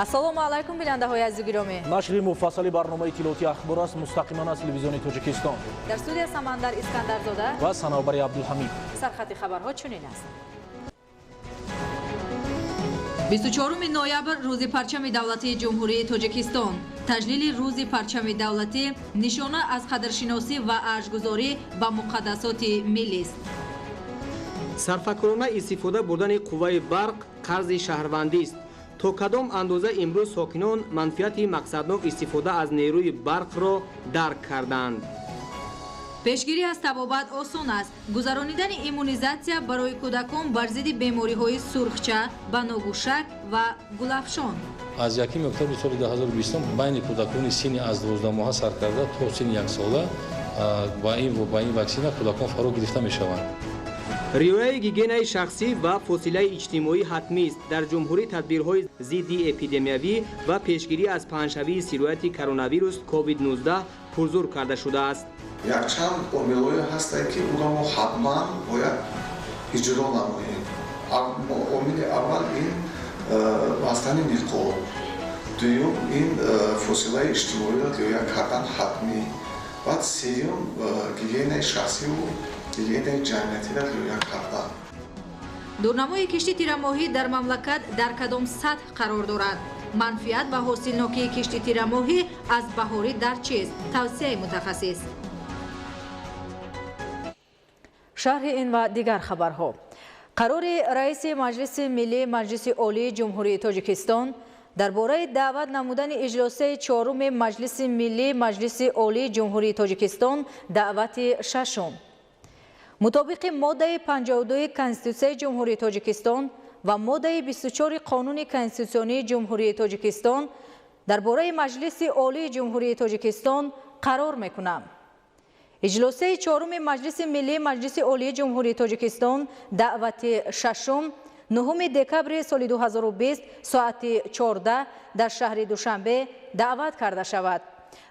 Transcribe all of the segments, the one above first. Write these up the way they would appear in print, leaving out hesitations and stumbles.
ассалому алайкум бинандаҳои азизи гиромӣ. нашри муфассали барномаи иттилоъоти ахбор аст мустақиман аз телевизиони Тоҷикистон. дар студия Самандар Искандарзода ва Санавбари Абдулҳамид. сархати хабарҳо чунин аст. 24 ноябр рӯзи парчами давлатии ҷумҳурии Тоҷикистон. таҷлили рӯзи парчами давлатӣ нишона аз қадршиносӣ ва аршгузорӣ ба муқаддасоти миллист. сарфакорона истифода бурдани қувваи барқ қарзи шаҳрвандист. то кадом андоза имрӯз сокинон манфиати мақсаднок истифода аз нерӯи барқро дарк карданд. пешгирӣ аз табобат осон аст. гузаронидани иммунизатсия барои кӯдакон бар зидди бемориҳои сурхча, баногӯшак ва гулафшон. аз 1 октябри соли 2020 байни кӯдакони синни аз 12 моҳа сар карда то синни 1 сола ба ин ваксина кӯдакон фаро гирифта мешаванд. риояи гигиенаи шахсӣ ва фосилаи иҷтимоӣ ҳатмист. дар ҷумҳурӣ тадбирҳои зидди эпидемиявӣ ва пешгирӣ аз паҳншавии сирояти коронавирус COVID-19 пурзур карда шудааст. якчанд омилҳое ҳастанд ки онро мо ҳатман бояд иҷро намоем. омили аввал ин бастани ниқоб, дуюм ин фосилаи иҷтимоиро риоя кардан ҳатмӣ, баъд сеюм гигиенаи шахсиву гигиенаи ҷамъиятиро риоя кардан. дурнамои кишти тирамоҳӣ дар мамлакат дар кадом сатҳ қарор дорад? манфиат ва ҳосилнокии кишти тирамоҳӣ аз баҳорӣ дар чист? тавсияи мутахассис. шарҳи ин ва дигар хабарҳо. қарори раиси маҷлиси миллии маҷлиси олии ҷумҳурии Тоҷикистон дар бораи даъват намудани иҷлосаи чоруми маҷлиси миллии маҷлиси олии ҷумҳурии Тоҷикистон даъвати шашум. мутобиқи моддаи 52 Конститутсияи ҷумҳурии Тоҷикистон ва моддаи 24 Қонуни Конститутсионии ҷумҳурии Тоҷикистон дар бораи маҷлиси олии ҷумҳурии Тоҷикистон қарор мекунам. иҷлосаи чоруми маҷлиси миллии маҷлиси олии ҷумҳурии Тоҷикистон даъвати шашум 9 декабри соли 2020 соати 14 дар шаҳри Душанбе даъват карда шавад.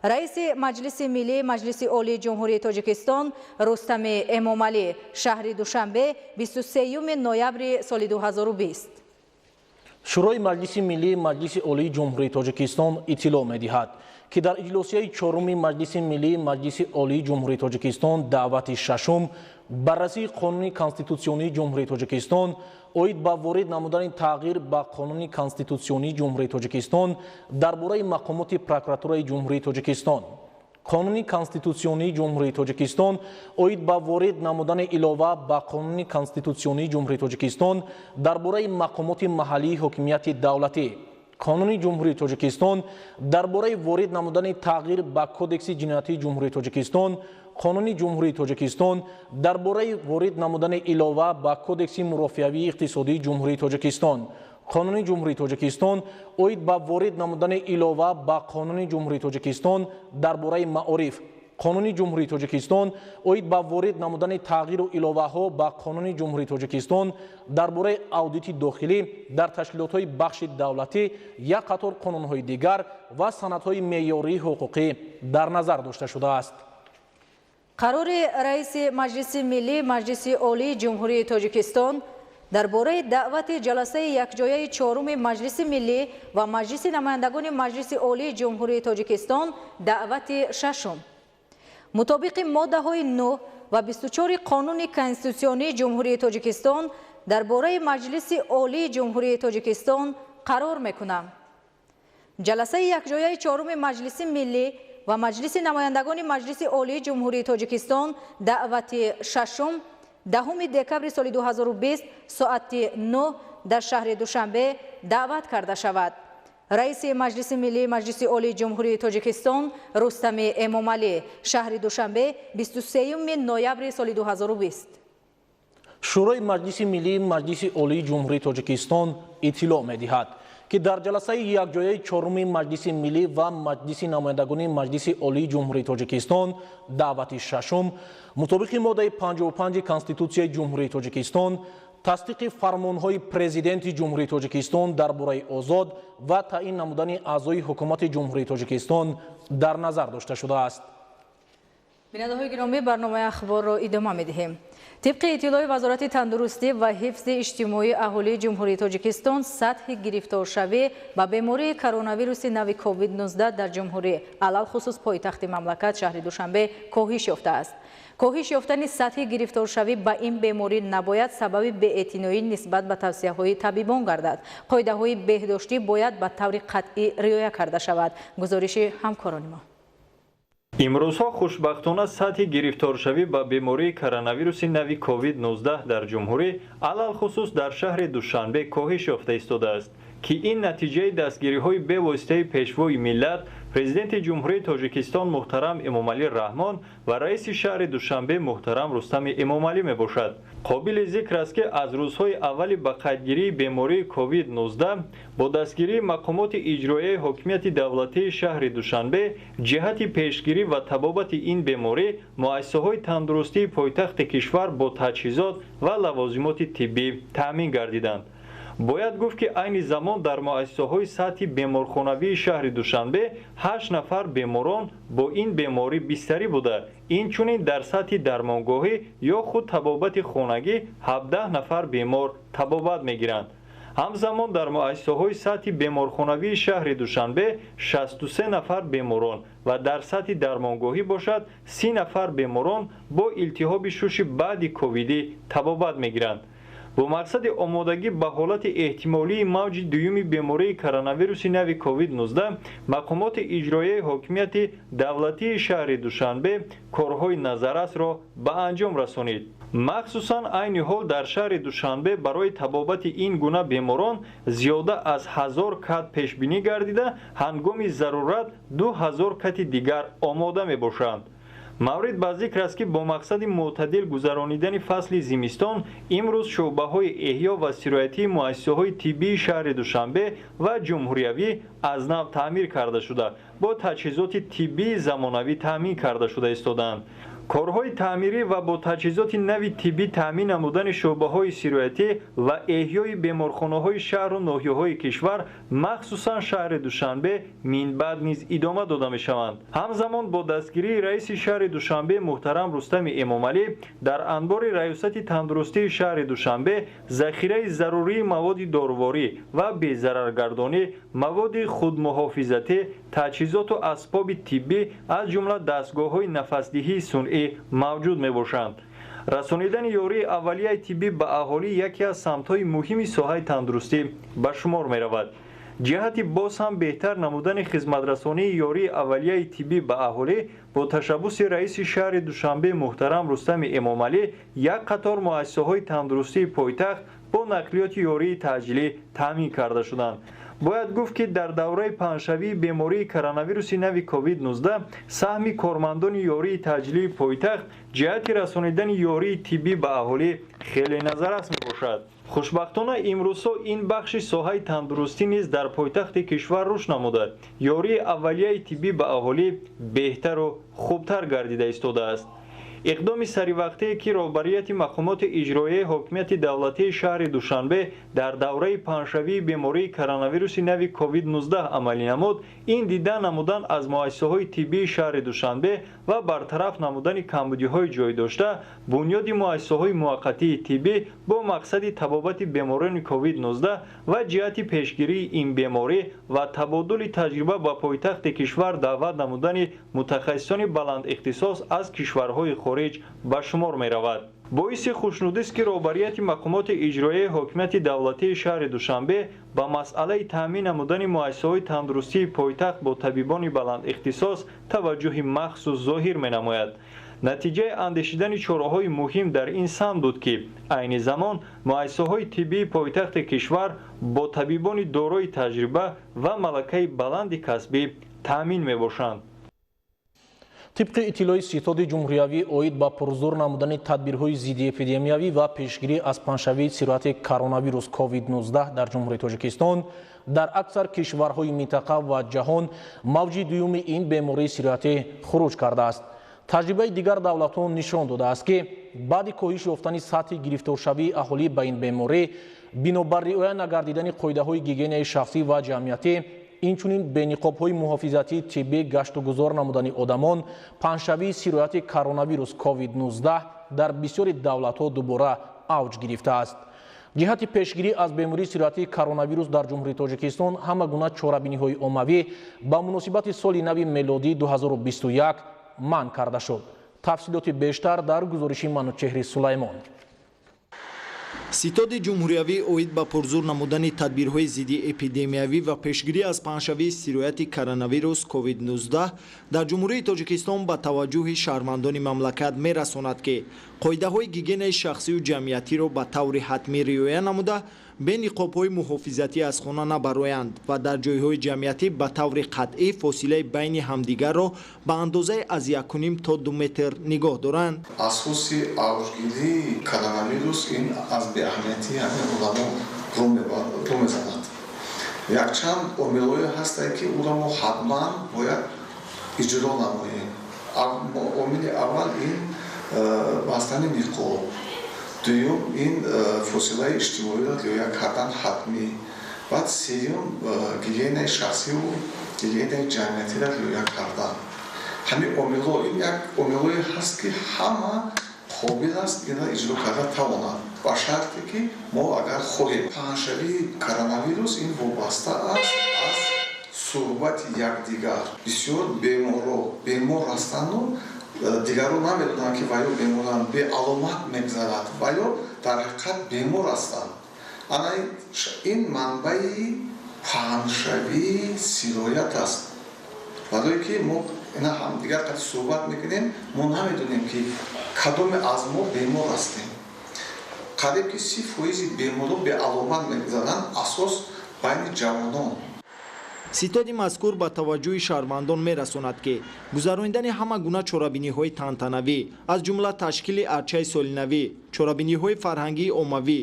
раиси маҷлиси миллии маҷлиси олии ҷумҳурии Тоҷикистон Рустами Эмомалӣ, шаҳри Душанбе, 23 ноябри соли 2020. шӯрои маҷлиси миллии маҷлиси олии ҷумҳурии Тоҷикистон иттилоъ медиҳад ки дар иҷлосияи чоруми маҷлиси миллии маҷлиси олии ҷумҳурии Тоҷикистон даъвати шашум баррасии Қонуни Конститутсионии ҷумҳурии Тоҷикистон оид ба ворид намудани тағйир ба Қонуни Конститутсионии ҷумҳурии Тоҷикистон дар бораи мақомоти прокуратураи ҷумҳурии Тоҷикистон, Қонуни Конститутсионии ҷумҳурии Тоҷикистон оид ба ворид намудани илова ба Қонуни Конститутсионии ҷумҳурии Тоҷикистон дар бораи мақомоти маҳаллии ҳокимияти давлатӣ, Қонуни ҷумҳурии Тоҷикистон дар бораи ворид намудани тағйир ба Кодекси ҷиноятии ҷумҳурии Тоҷикистон, Қонуни ҷумҳурии Тоҷикистон дар бораи ворид намудани илова ба Кодекси мурофиавии иқтисодии ҷумҳурии Тоҷикистон, Қонуни ҷумҳурии Тоҷикистон оид ба ворид намудани илова ба Қонуни ҷумҳурии Тоҷикистон дар бораи маориф, Қонуни ҷумҳурии Тоҷикистон оид ба ворид намудани тағйиру иловаҳо ба Қонуни ҷумҳурии Тоҷикистон дар бораи аудити дохилӣ дар ташкилотҳои бахши давлатӣ, як қатор қонунҳои дигар ва санадҳои меъёрии ҳуқуқӣ дар назар дошта шудааст. қарори раиси маҷлиси миллии маҷлиси олии ҷумҳурии Тоҷикистон дар бораи даъвати ҷаласаи якҷояи чоруми маҷлиси миллӣ ва маҷлиси намояндагони маҷлиси олии ҷумҳурии Тоҷикистон даъвати шашум. мутобиқи моддаҳои 9 ва 24 Қонуни Конститутсионии ҷумҳурии Тоҷикистон дар бораи маҷлиси олии ҷумҳурии Тоҷикистон қарор мекунам. ҷаласаи якҷояи чоруми маҷлиси миллӣ ва маҷлиси намояндагони маҷлиси олии ҷумҳурии Тоҷикистон даъвати шашум 10 декабри соли 2020 соати 9 дар шаҳри Душанбе даъват карда шавад. раиси маҷлиси миллии маҷлиси олии ҷумҳурии Тоҷикистон Рустами Эмомалӣ, шаҳри Душанбе, 23 ноябри соли 2020. шӯрои маҷлиси миллии маҷлиси олии ҷумҳурии Тоҷикистон иттилоъ медиҳад ки дар ҷаласаи якҷояи чоруми маҷлиси миллӣ ва маҷлиси намояндагони маҷлиси олии ҷумҳурии Тоҷикистон даъвати шашум мутобиқи моддаи 55 Конститутсияи ҷумҳурии Тоҷикистон тасдиқи фармонҳои президенти ҷумҳурии Тоҷикистон дар бораи озод ва таъин намудани аъзои ҳукумати ҷумҳурии Тоҷикистон дар назар дошта шудааст. бинандаҳои гиромӣ барномаи ахборро идома медиҳем. طبق اطلاع وزارت تندرستی و حفظ اجتماعی اهالی جمهوری تاجیکستان سطح گرفتارشوی با بیماری کرونا ویروس نو کووید 19 در جمهوری علل خصوص پایتخت مملکت شهر دوشنبه کاهش یافته است. کاهش یافتن سطح گرفتارشوی با این بیماری نباید سبب بی‌اعتنایی نسبت به توصیه‌های طبیبان گردد. قاعده‌های بهداشتی باید به طور قطعی رعایت کرده شود. گزارش همکاران ما. имрӯзҳо хушбахтона сатҳи гирифторшавӣ ба бемории коронавируси нави COVID-19 дар ҷумҳурӣ алалхусус дар шаҳри Душанбе коҳиш ёфта истодааст, ки ин натиҷаи дастгириҳои бевоситаи пешвои миллат президенти ҷумҳурии Тоҷикистон муҳтарам Эмомалӣ Раҳмон ва раиси шаҳри Душанбе муҳтарам Рустами Эмомалӣ мебошад. қобили зикр аст, ки аз рӯзҳои аввали ба қайдгирии бемории COVID-19 бо дастгирии мақомоти иҷроияи ҳокимияти давлатии шаҳри Душанбе ҷиҳати пешгирӣ ва табобати ин беморӣ муассисаҳои тандурустии пойтахти кишвар бо таҷҳизот ва лавозимоти тиббӣ таъмин гардиданд. бояд гуфт, ки айни замон дар муассисаҳои сатҳи беморхонавии шаҳри Душанбе 8 нафар беморон бо ин беморӣ бистарӣ буда, инчунин дар сатҳи дармонгоҳӣ ё худ табобати хонагӣ 17 нафар бемор табобат мегиранд. ҳамзамон дар муассисаҳои сатҳи беморхонавии шаҳри Душанбе 63 нафар беморон ва дар сатҳи дармонгоҳӣ бошад 30 нафар беморон бо илтиҳоби шуши баъди ковидӣ табобат мегиранд. бо мақсади омодагӣ ба ҳолати эҳтимолии мавҷи дуюми бемории коронавируси нави COVID-19 мақомоти иҷроияи ҳокимияти давлатии шаҳри Душанбе корҳои назаррасро ба анҷом расонид. махсусан айни ҳол дар шаҳри Душанбе барои табобати ин гуна беморон зиёда аз 1000 кат пешбинӣ гардида, ҳангоми зарурат 2000 кати дигар омода мебошанд. маврид ба зикр аст, ки бо мақсади мӯътадил гузаронидани фасли зимистон имрӯз шуъбаҳои эҳё ва сироятии муассисаҳои тиббии шаҳри Душанбе ва ҷумҳуриявӣ аз нав таъмир карда шуда, бо таҷҳизоти тиббии замонавӣ таъмин карда шуда истодаанд. корҳои таъмирӣ ва бо таҷҳизоти нави тиббӣ таъмин намудани шуъбаҳои сироятӣ ва эҳёи беморхонаҳои шаҳру ноҳияҳои кишвар, махсусан шаҳри Душанбе, минбаъд низ идома дода мешаванд. ҳамзамон бо дастгирии раиси шаҳри Душанбе муҳтарам Рустами Эмомалӣ дар анбори раёсати тандурустии шаҳри Душанбе захираи зарурии маводи доруворӣ ва безараргардонӣ, маводи худмуҳофизатӣ, таҷҳизоту асбоби тиббӣ аз ҷумла дастгоҳҳои нафасдиҳии сунъӣ мавҷуд мебошанд. расонидани ёрии аввалияи тиббӣ ба аҳолӣ яке аз самтҳои муҳими соҳаи тандурустӣ ба шумор меравад. ҷиҳати боз ҳам беҳтар намудани хизматрасонии ёрии аввалияи тиббӣ ба аҳолӣ бо ташаббуси раиси шаҳри Душанбе муҳтарам Рустами Эмомалӣ як қатор муассисаҳои тандурустии пойтахт бо нақлиёти ёрии таъҷилӣ таъмин карда шуданд. бояд гуфт, ки дар давраи паҳншавии бемории коронавируси нави COVID-19 саҳми кормандони ёрии таъҷилии пойтахт ҷиҳати расонидани ёрии тиббӣ ба аҳолӣ хеле назаррас мебошад. хушбахтона имрӯзҳо ин бахши соҳаи тандурустӣ низ дар пойтахти кишвар рушд намуда, ёрии аввалияи тиббӣ ба аҳолӣ беҳтару хубтар гардида истодааст. иқдоми саривақтие, ки роҳбарияти мақомоти иҷроияи ҳокимияти давлатии шаҳри Душанбе дар давраи паҳншавии бемории коронавируси нави COVID-19 амалӣ намуд, ин дидан намудан аз муассисаҳои тиббии шаҳри Душанбе ва бартараф намудани камбудиҳои ҷойдошта бунёди муассисаҳои муваққатии тиббӣ бо мақсади табобати бемории COVID-19 ва ҷиҳати пешгирии ин беморӣ ва табодули таҷриба ба пойтахти кишвар даъват намудани мутахассисони баландихтисос аз кишварҳои хориҷ ба шумор меравад. боиси хушнудист, ки роҳбарияти мақомоти иҷроияи ҳокимияти давлатии шаҳри Душанбе ба масъалаи таъмин намудани муассисаҳои тандурустии пойтахт бо табибони баландихтисос таваҷҷӯҳи махсус зоҳир менамояд. натиҷаи андешидани чораҳои муҳим дар ин самт буд, ки айни замон муассисаҳои тиббии пойтахти кишвар бо табибони дорои таҷриба ва малакаи баланди касбӣ таъмин мебошанд. طبق اطلاع ستاد جمهوریوی اوید با پرزور نمودن تدبیرهای ضد اپیدمیوی و پیشگیری از پنجشنبه سیروت کرونا ویروس کووید 19 در جمهوری تاجیکستان در اکثر کشورهای منطقه و جهان موج دوم این بیماری سیروت خروج کرده است. تجربه دیگر دولتان نشان داده است که بعد کاهش یافتن سطح گرفتارشوی اهالی به این بیماری بنابر رعایت نگردیدن قاعده‌های گیگینی شخصی و جمعیتی инчунин бениқобҳои муҳофизатии тиббӣ гашту гузор намудани одамон панҷшавии сирояти коронавирус COVID-19 дар бисёри давлатҳо дубора авҷ гирифтааст. ҷиҳати пешгирӣ аз бемории сироятии коронавирус дар ҷумҳурии Тоҷикистон ҳама гуна чорабиниҳои оммавӣ ба муносибати соли нави мелодии 2021 манъ карда шуд. тафсилоти бештар дар гузориши Манучеҳри Сулаймон. ситоди ҷумҳуриявӣ оид ба пурзур намудани тадбирҳои зидди эпидемиявӣ ва пешгирӣ аз паҳншавии сирояти коронавирус COVID-19 дар ҷумҳурии Тоҷикистон ба таваҷҷӯҳи шаҳрвандони мамлакат мерасонад ки қоидаҳои гигиенаи шахсию ҷамъиятиро ба таври ҳатмӣ риоя намуда бе ниқобҳои муҳофизатӣ аз хона набароянд ва дар ҷойҳои ҷамъиятӣ ба таври қатъӣ фосилаи байни ҳамдигарро ба андозаи аз 1.5 то 2 метр нигоҳ доранд. асоси авҷгирии коронавирус ин аз беаҳамияти ҳамин одамо рӯ мезанад. якчанд омилҳое ҳастанд ки ӯро мо ҳатман бояд иҷро намоем. омили аввал ин бастани ниқоб, дуюм ин фосилаи иҷтимоиро риоя кардан ҳатмӣ, баъд сеюм гигиенаи шахсиву гигиенаи ҷамъиятиро риоя кардан. ҳамин омилҳо ин як омилҳое ҳаст ки ҳама қобил аст инро иҷро карда тавонад ба шарте ки мо агар хоҳем. паҳншавии коронавирус ин вобаста аст аз суҳбати якдигар. бисёр бемор ҳастанду дигарро намедонанд ки ваё беморанд, беаломат мегзарад ваё дар ҳақиқат бемор ҳастанд. ана ин манбаи паҳншавии сироят аст. барое ки мо ина ҳамдигар қати суҳбат мекунем, мо намедонем ки кадоме аз мо бемор ҳастем. қариб ки 30% беморро беаломат мегзаранд, асос байни ҷавонон. ситоди мазкур ба таваҷҷӯҳи шаҳрвандон мерасонад ки гузарондани ҳама гуна чорабиниҳои тантанавӣ аз ҷумла ташкили арчаи солинавӣ, чорабиниҳои фарҳангии оммавӣ,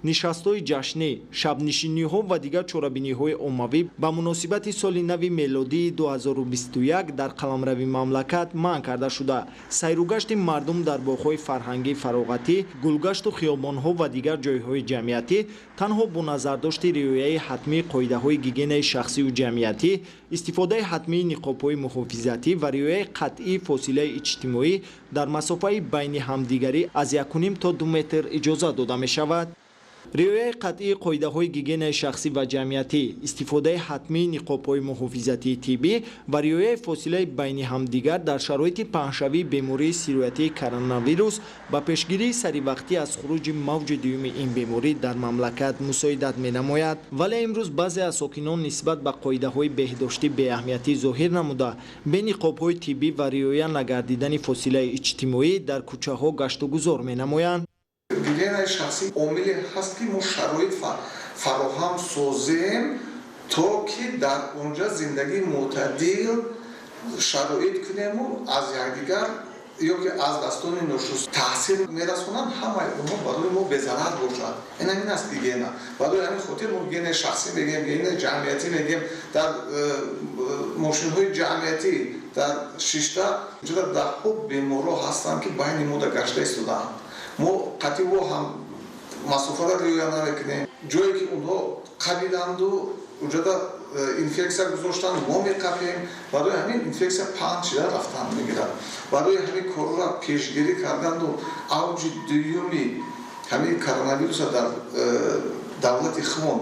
нишастои ҷашнӣ, шабнишиниҳо ва дигар чорабиниҳои оммавӣ ба муносибати соли нави мелодии 2021 дар қаламрави мамлакат манъ карда шуда, сайругашти мардум дар боғҳои фарҳангӣ фароғатӣ, гулгашту хиёбонҳо ва дигар ҷойҳои ҷамъиятӣ танҳо бо назардошти риояи ҳатмии қоидаҳои гигиенаи шахсию ҷамъиятӣ, истифодаи ҳатмии ниқобҳои муҳофизатӣ ва риояи қатъии фосилаи иҷтимоӣ дар масофаи байни ҳамдигарӣ аз 1.5 то 2 метр иҷозат дода мешавад. риояи қатъии қоидаҳои гигиенаи шахсӣ ва ҷамъиятӣ, истифодаи ҳатмии ниқобҳои муҳофизатии тиббӣ ва риояи фосилаи байни ҳамдигар дар шароити паҳншавии бемории сироятии коронавирус ба пешгирии саривақтӣ аз хуруҷи мавҷи дуюми ин беморӣ дар мамлакат мусоидат менамояд. вале имрӯз баъзе аз сокинон нисбат ба қоидаҳои беҳдоштӣ беаҳамиятӣ зоҳир намуда, бе ниқобҳои тиббӣ ва риоя нагардидани фосилаи иҷтимоӣ дар кӯчаҳо гашту гузор менамоянд. гигиенаи шахсӣ омиле ҳаст ки мо шароит фароҳам созем, то ки дар онҷа зиндагии мӯътадил шароит кунему аз якдигар ё ки аз дастони ношуст таъсир мерасонанд, ҳамаи онҳо барои мо безарар бошад. ин ҳамин аст гигиена. барои ҳамин хотир мо гигиенаи шахсӣ мегӯем, гигиенаи ҷамъиятӣ мегӯем. дар мошинҳои ҷамъиятӣ дар шишта ҷуда даҳҳо беморро ҳастанд ки байни мо да гашта истодаанд. мо қатъи во ҳам масофаро риоя намекунем. ҷое ки онҳо қабиданду уҷада инфексия гузоштанд, мо меқапем. барои ҳамин инфексия паҳн шуда рафтан мегирад. барои ҳамин корро пешгирӣ карданду авҷи дуюми ҳамин коронавируса дар давлати худмон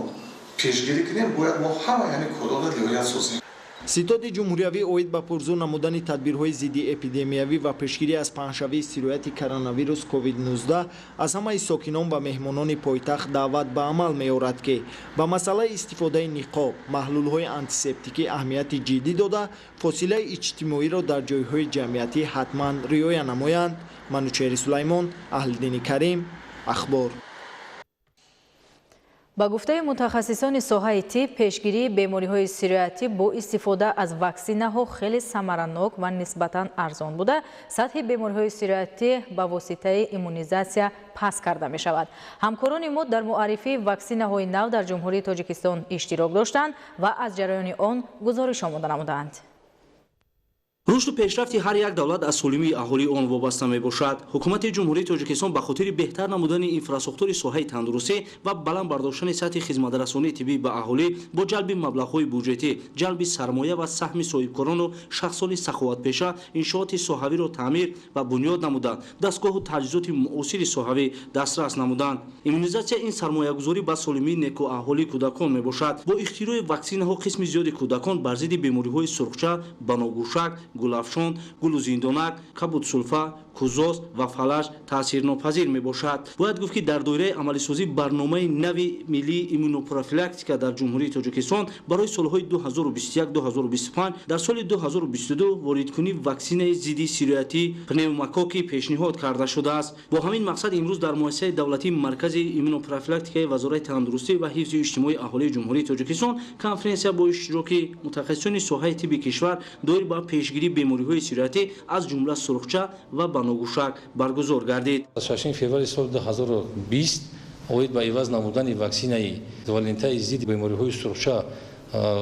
пешгирӣ кунем, бояд мо ҳамаи ҳамин корроро риоя созем. ситоди ҷумҳуриявӣ оид ба пурзур намудани тадбирҳои зидди эпидемиявӣ ва пешгирӣ аз паҳншавии сирояти коронавирус COVID-19 аз ҳамаи сокинон ва меҳмонони пойтахт даъват ба амал меорад ки ба масъалаи истифодаи ниқоб, маҳлулҳои антисептикӣ аҳамияти ҷиддӣ дода, фосилаи иҷтимоиро дар ҷойҳои ҷамъиятӣ ҳатман риоя намоянд. Манучеҳри Сулаймон, Аҳлиддини Карим, Ахбор. ба гуфтаи мутахассисони соҳаи тиб, пешгирии бемориҳои сироятӣ бо истифода аз ваксинаҳо хеле самаранок ва нисбатан арзон буда, сатҳи бемориҳои сироятӣ ба воситаи иммунизатсия паст карда мешавад. ҳамкорони мо дар муаррифии ваксинаҳои нав дар ҷумҳурии Тоҷикистон иштирок доштанд ва аз ҷараёни он гузориш омода намуданд. рушду пешрафти ҳар як давлат аз солимии аҳолии он вобаста мебошад. ҳукумати ҷумҳурии тоҷикистон ба хотири беҳтар намудани инфраструктури соҳаи тандурустӣ ва баланд бардоштани сатҳи хизматрасонии тиббӣ ба аҳолӣ бо ҷалби маблағҳои буҷетӣ, ҷалби сармоя ва саҳми соҳибкорону шахсони саховатпеша иншооти соҳавиро таъмир ва бунёд намуданд, дастгоҳу таҷҳизоти муосири соҳавӣ дастрас намуданд. иммунизатсия ин сармоягузорӣ ба солимии некуаҳолии кӯдакон мебошад. бо ихтирои ваксинаҳо қисми зиёди кӯдакон бар зидди бемориҳои сурхча, баногӯшак, гулафшон, гулузиндонак, кабудсулфа, кузоз ва фалаж таъсирнопазир мебошад. бояд гуфт ки дар доираи амалисозии барномаи нави миллии иммунопрофилактика дар ҷумҳурии тоҷикистон барои солҳои 2021-2025 дар соли 2022 воридкунии ваксинаи зидди сироятӣ пневмококи пешниҳод карда шудааст. бо ҳамин мақсад имрӯз дар муассисаи давлатии маркази иммунопрофилактикаи вазорати тандурустӣ ва ҳифзи иҷтимоии аҳолии ҷумҳурии тоҷикистон конференсия бо иштироки мутахассисони соҳаи тибби кишвар доир ба пешгирии бемориҳои сироятӣ аз ҷумла сурхча ва баногӯшак баргузор гардид. 6 феврари соли 2020 оид ба иваз намудани ваксинаи валентаи зидди бемориҳои сурхча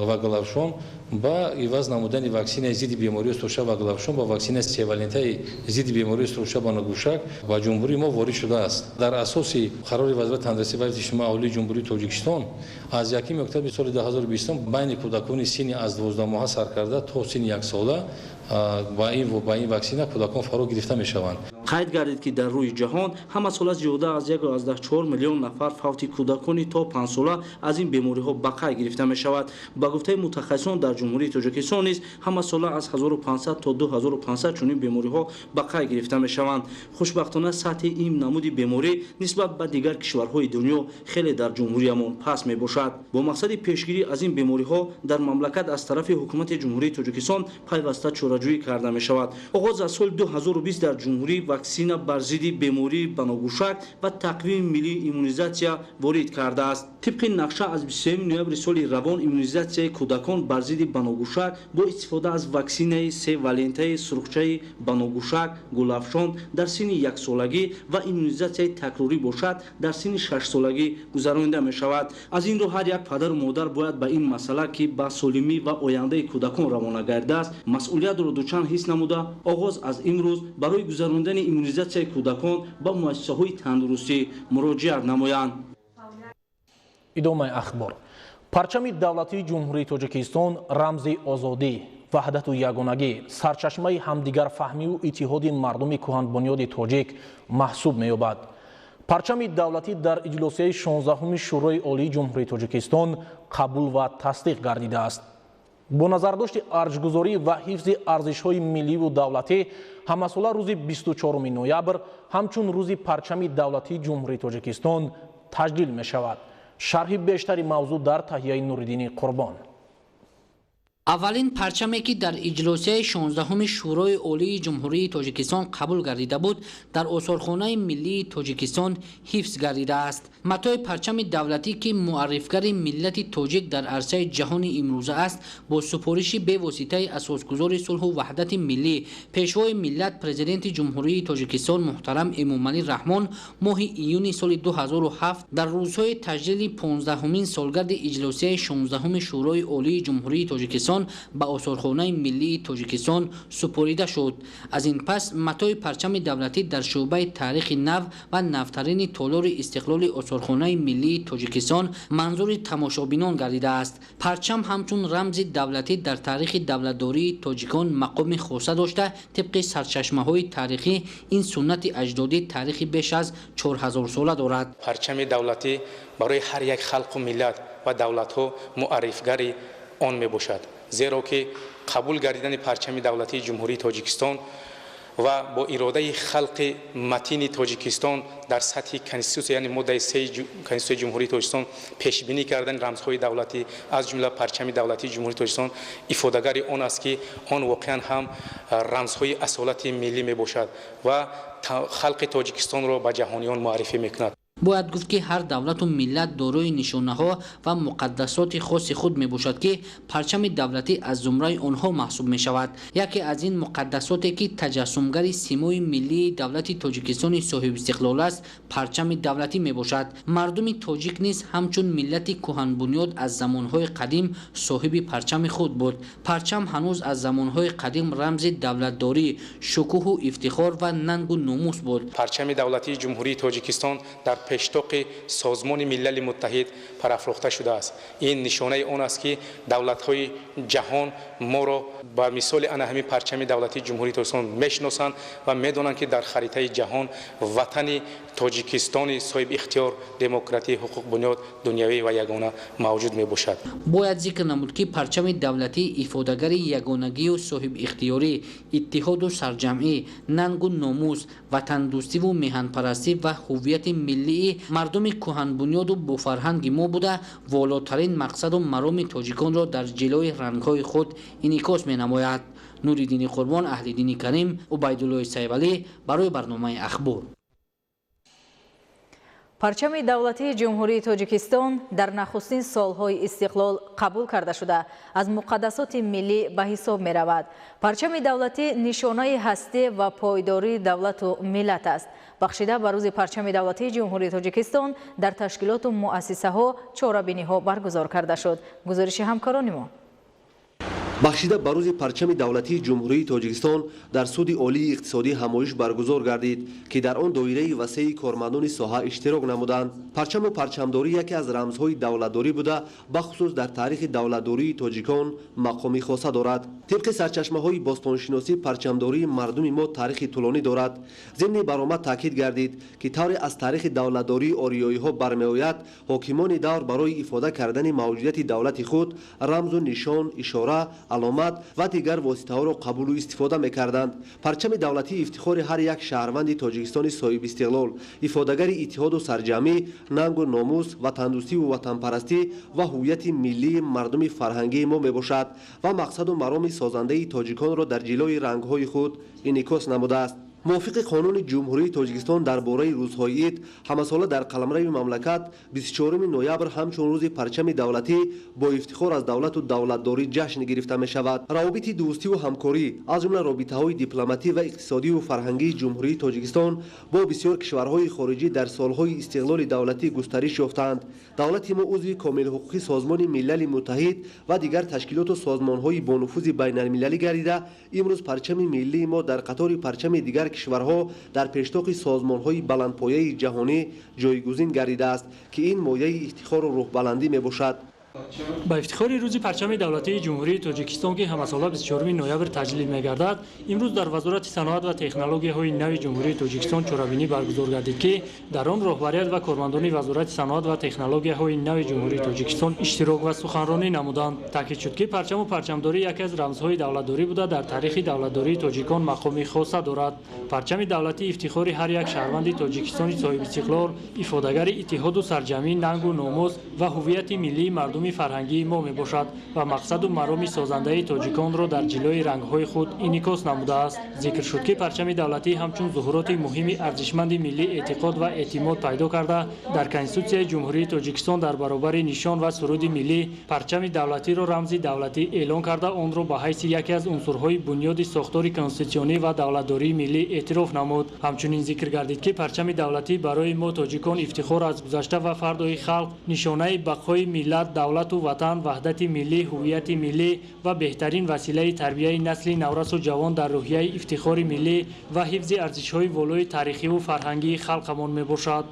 ва гулафшон ба иваз намудани ваксинаи зидди бемории сурхча ва гулафшон ба ваксинаи севалентаи зидди бемории сурхча ва баногӯшак ба ҷумҳурии мо ворид шудааст. дар асоси қарори вазорати тандурустӣ ва ҳифзи иҷтимоии аҳолии ҷумҳурии тоҷикистон аз 1 октябри соли 2020 байни кӯдакони синни аз 12 моҳа сар карда то синни 1 сола ба ин ваксина кӯдакон фаро гирифта мешаванд. қайд гардид ки дар рӯи ҷаҳон ҳама сола зиёда аз 1.4 миллион нафар фавти кӯдакони то 5 сола аз ин бемориҳо ба қайд гирифта мешавад. ба гуфтаи мутахассисон дар ҷумҳурии тоҷикистон низ ҳама сола аз 1500 то 2500 чунин бемориҳо ба қайд гирифта мешаванд. хушбахтона сатҳи ин намуди беморӣ нисбат ба дигар кишварҳои дунё хеле дар ҷумҳуриямон паст мебошад. бо мақсади пешгирӣ аз ин бемориҳо дар мамлакат аз тарафи ҳукумати ҷумҳурии тоҷикистон пайваста чораҷӯӣ карда мешавад. оғоз аз соли 2020 дар ҷумҳурӣ ваксина бар зидди бемории баногӯшак ва тақвими миллии иммунизатсия ворид кардааст. тибқи нақша аз 23 ноябри соли равон иммунизатсияи кӯдакон бар зидди баногӯшак бо истифода аз ваксинаи се валентаи сурхчаи баногӯшак, гулафшон дар синни 1 солагӣ ва иммунизатсияи такрорӣ бошад дар синни 6 солагӣ гузаронида мешавад. аз ин ро ҳар як падару модар бояд ба ин масъала ки ба солимӣ ва ояндаи кӯдакон равона гардааст масъулиятро дучанд ҳис намуда оғоз аз имрӯз барои гузарондани иммунизатсияи кӯдакон ба муассисаҳои тандурустӣ муроҷиат намоянд. идомаи ахбор. парчами давлатии ҷумҳурии тоҷикистон рамзи озодӣ, ваҳдату ягонагӣ, сарчашмаи ҳамдигарфаҳмиву иттиҳоди мардуми кӯҳанбунёди тоҷик маҳсуб меёбад. парчами давлатӣ дар иҷлосияи 16-уми шӯрои олии ҷумҳурии тоҷикистон қабул ва тасдиқ гардидааст. бо назардошти арҷгузорӣ ва ҳифзи арзишҳои милливу давлатӣ ҳамасола рӯзи 24 ноябр ҳамчун рӯзи парчами давлатии ҷумҳурии тоҷикистон таҷлил мешавад. шарҳи бештари мавзӯъ дар таҳияи Нуриддини Қурбон. аввалин парчаме ки дар иҷлосияи 16-уми шӯрои олии ҷумҳурии тоҷикистон қабул гардида буд дар осорхонаи миллии тоҷикистон ҳифз гардидааст. матои парчами давлатӣ ки муаррифгари миллати тоҷик дар арсаи ҷаҳони имрӯза аст бо супориши бевоситаи асосгузори сулҳу ваҳдати миллӣ пешвои миллат президенти ҷумҳурии тоҷикистон муҳтарам Эмомалӣ Раҳмон моҳи июни соли 2007 дар рӯзҳои таҷлили 15-умин солгарди иҷлосияи 16-уми шӯрои олии ҷумҳурии тоҷикистон ба осорхонаи миллии тоҷикистон супорида шуд. аз ин пас матои парчами давлатӣ дар шӯъбаи таърихи нав ва навтарини толори истиқлоли осорхонаи миллии тоҷикистон манзури тамошобинон гардидааст. парчам ҳамчун рамзи давлатӣ дар таърихи давлатдории тоҷикон мақоми хоса дошта тибқи сарчашмаҳои таърихӣ ин суннати аҷдодӣ таърихи беш аз 4000 сола дорад. парчами давлатӣ барои ҳар як халқу миллат ва давлатҳо муаррифгари он мебошад, зеро ки қабул гардидани парчами давлатии ҷумҳурии тоҷикистон ва бо иродаи халқи матини тоҷикистон дар сатҳи конститутсия яъне моддаи 3 конститутсияи ҷумҳурии тоҷикистон пешбинӣ кардани рамзҳои давлатӣ аз ҷумла парчами давлатии ҷумҳурии тоҷикистон ифодагари он аст ки он воқеан ҳам рамзҳои асолати миллӣ мебошад ва халқи тоҷикистонро ба ҷаҳониён муаррифӣ мекунад. бояд гуфт ки ҳар давлату миллат дорои нишонаҳо ва муқаддасоти хоси худ мебошад ки парчами давлатӣ аз зумраи онҳо маҳсуб мешавад. яке аз ин муқаддасоте ки таҷассумгари симои миллии давлати тоҷикистони соҳибистиқлол аст парчами давлатӣ мебошад. мардуми тоҷик низ ҳамчун миллати кӯҳанбунёд аз замонҳои қадим соҳиби парчами худ буд. парчам ҳанӯз аз замонҳои қадим рамзи давлатдорӣ, шукӯҳу ифтихор ва нангу номус буд. парчами давлатии ҷумҳурии тоҷикистон дар пештоқи созмони милали муттаҳид парафрохта шудааст. ин нишонаи он аст ки давлатҳои ҷаҳон моро ба мисоли ана ҳамин парчами давлатии ҷумҳурии тоҷикистон мешиносанд ва медонанд ки дар харитаи ҷаҳон ватани тоҷикистони соҳибихтиёр, демократӣ, ҳуқуқ бунёд, дунявӣ ва ягона мавҷуд мебошад. бояд зикр намуд ки парчами давлатӣ ифодагари ягонагию соҳибихтиёрӣ, иттиҳоду сарҷамъӣ, нангу номус, ватандӯстиву меҳанпарастӣ ва ҳуввияти миллии мардуми кӯҳанбунёду бофарҳанги мо буда волотарин мақсаду мароми тоҷиконро дар ҷилои рангҳои худ инъикос менамояд. нуриддини қурбон, аҳлиддини карим, убайдуллои сайвалӣ барои барномаи ахбор. парчами давлатии ҷумҳурии тоҷикистон дар нахустин солҳои истиқлол қабул карда шуда аз муқаддасоти миллӣ ба ҳисоб меравад. парчами давлатӣ нишонаи ҳастӣ ва пойдории давлату миллат аст. бахшида ба рӯзи парчами давлатии ҷумҳурии тоҷикистон дар ташкилоту муассисаҳо чорабиниҳо баргузор карда шуд. гузориши ҳамкорони мо. бахшида ба рӯзи парчами давлатии ҷумҳурии тоҷикистон дар суди олии иқтисодӣ ҳамоиш баргузор гардид ки дар он доираи васеи кормандони соҳа иштирок намуданд. парчаму парчамдорӣ яке аз рамзҳои давлатдорӣ буда бахусус дар таърихи давлатдории тоҷикон мақоми хоса дорад. тибқи сарчашмаҳои бостоншиносӣ парчамдории мардуми мо таърихи тӯлонӣ дорад. зимни баромад таъкид гардид ки тавре аз таърихи давлатдории ориёиҳо бармеояд ҳокимони давр барои ифода кардани мавҷудияти давлати худ рамзу нишон, ишора, аломат ва дигар воситаҳоро қабулу истифода мекарданд. парчами давлатӣ ифтихори ҳар як шаҳрванди тоҷикистони соҳибистиқлол, ифодагари иттиҳоду сарҷамъӣ, нангу номус, ватандӯстиву ватанпарастӣ ва ҳуввияти миллии мардуми фарҳангии мо мебошад ва мақсаду мароми созандаи тоҷиконро дар ҷилои рангҳои худ инъикос намудааст. мувофиқи қонуни ҷумҳурии тоҷикистон дар бораи рӯзҳои ид ҳамасола дар қаламрави мамлакат 24 ноябр ҳамчун рӯзи парчами давлатӣ бо ифтихор аз давлату давлатдорӣ ҷашн гирифта мешавад. равобити дӯстиву ҳамкорӣ аз ҷумла робитаҳои дипломатӣ ва иқтисодиву фарҳангии ҷумҳурии тоҷикистон бо бисёр кишварҳои хориҷӣ дар солҳои истиқлоли давлатӣ густариш ёфтаанд. давлати мо узви комилҳуқуқи созмони милали муттаҳид ва дигар ташкилоту созмонҳои бонуфузи байналмилалӣ гардида имрӯз парчами миллии мо дар қатори парчами дигар кишварҳо дар пештоқи созмонҳои баландпояи ҷаҳонӣ ҷойгузин гардидааст ки ин мояи ифтихору рӯҳбаландӣ мебошад. ба ифтихори рӯзи парчами давлатии ҷумҳурии тоҷикистон ки ҳамасола 24 ноябр таҷлил мегардад, имрӯз дар вазорати саноат ва технологияҳои нави ҷумҳурии тоҷикистон чорабинӣ баргузор гардид ки дар он роҳбарият ва кормандони вазорати саноат ва технологияҳои нави ҷумҳурии тоҷикистон иштирок ва суханронӣ намуданд. таъкид шуд ки парчаму парчамдорӣ яке аз рамзҳои давлатдорӣ буда дар таърихи давлатдории тоҷикон мақоми хоса дорад. парчами давлатӣ ифтихори ҳар як шаҳрванди тоҷикистони соҳибистиқлол, ифодагари иттиҳоду сарҷамъӣ, нангу номус ва ҳуввияти миллии мардуми фарҳангии мо мебошад ва мақсаду мароми созандаи тоҷиконро дар ҷилои рангҳои худ инъикос намудааст. зикр шуд ки парчами давлатӣ ҳамчун зуҳуроти муҳими арзишманди миллӣ эътиқод ва эътимод пайдо карда дар конститутсияи ҷумҳурии тоҷикистон дар баробари нишон ва суруди миллӣ парчами давлатиро рамзи давлатӣ эълон карда онро ба ҳайси яке аз унсурҳои бунёди сохтори конститутсионӣ ва давлатдории миллӣ эътироф намуд. ҳамчунин зикр гардид ки парчами давлатӣ барои мо тоҷикон ифтихор аз гузашта ва фардои халқ, нишонаи бақои миллат, давлату ватан, ваҳдати миллӣ, ҳуввияти миллӣ ва беҳтарин василаи тарбияи насли наврасу ҷавон дар рӯҳияи ифтихори миллӣ ва ҳифзи арзишҳои волои таърихиву фарҳангии халқамон мебошад.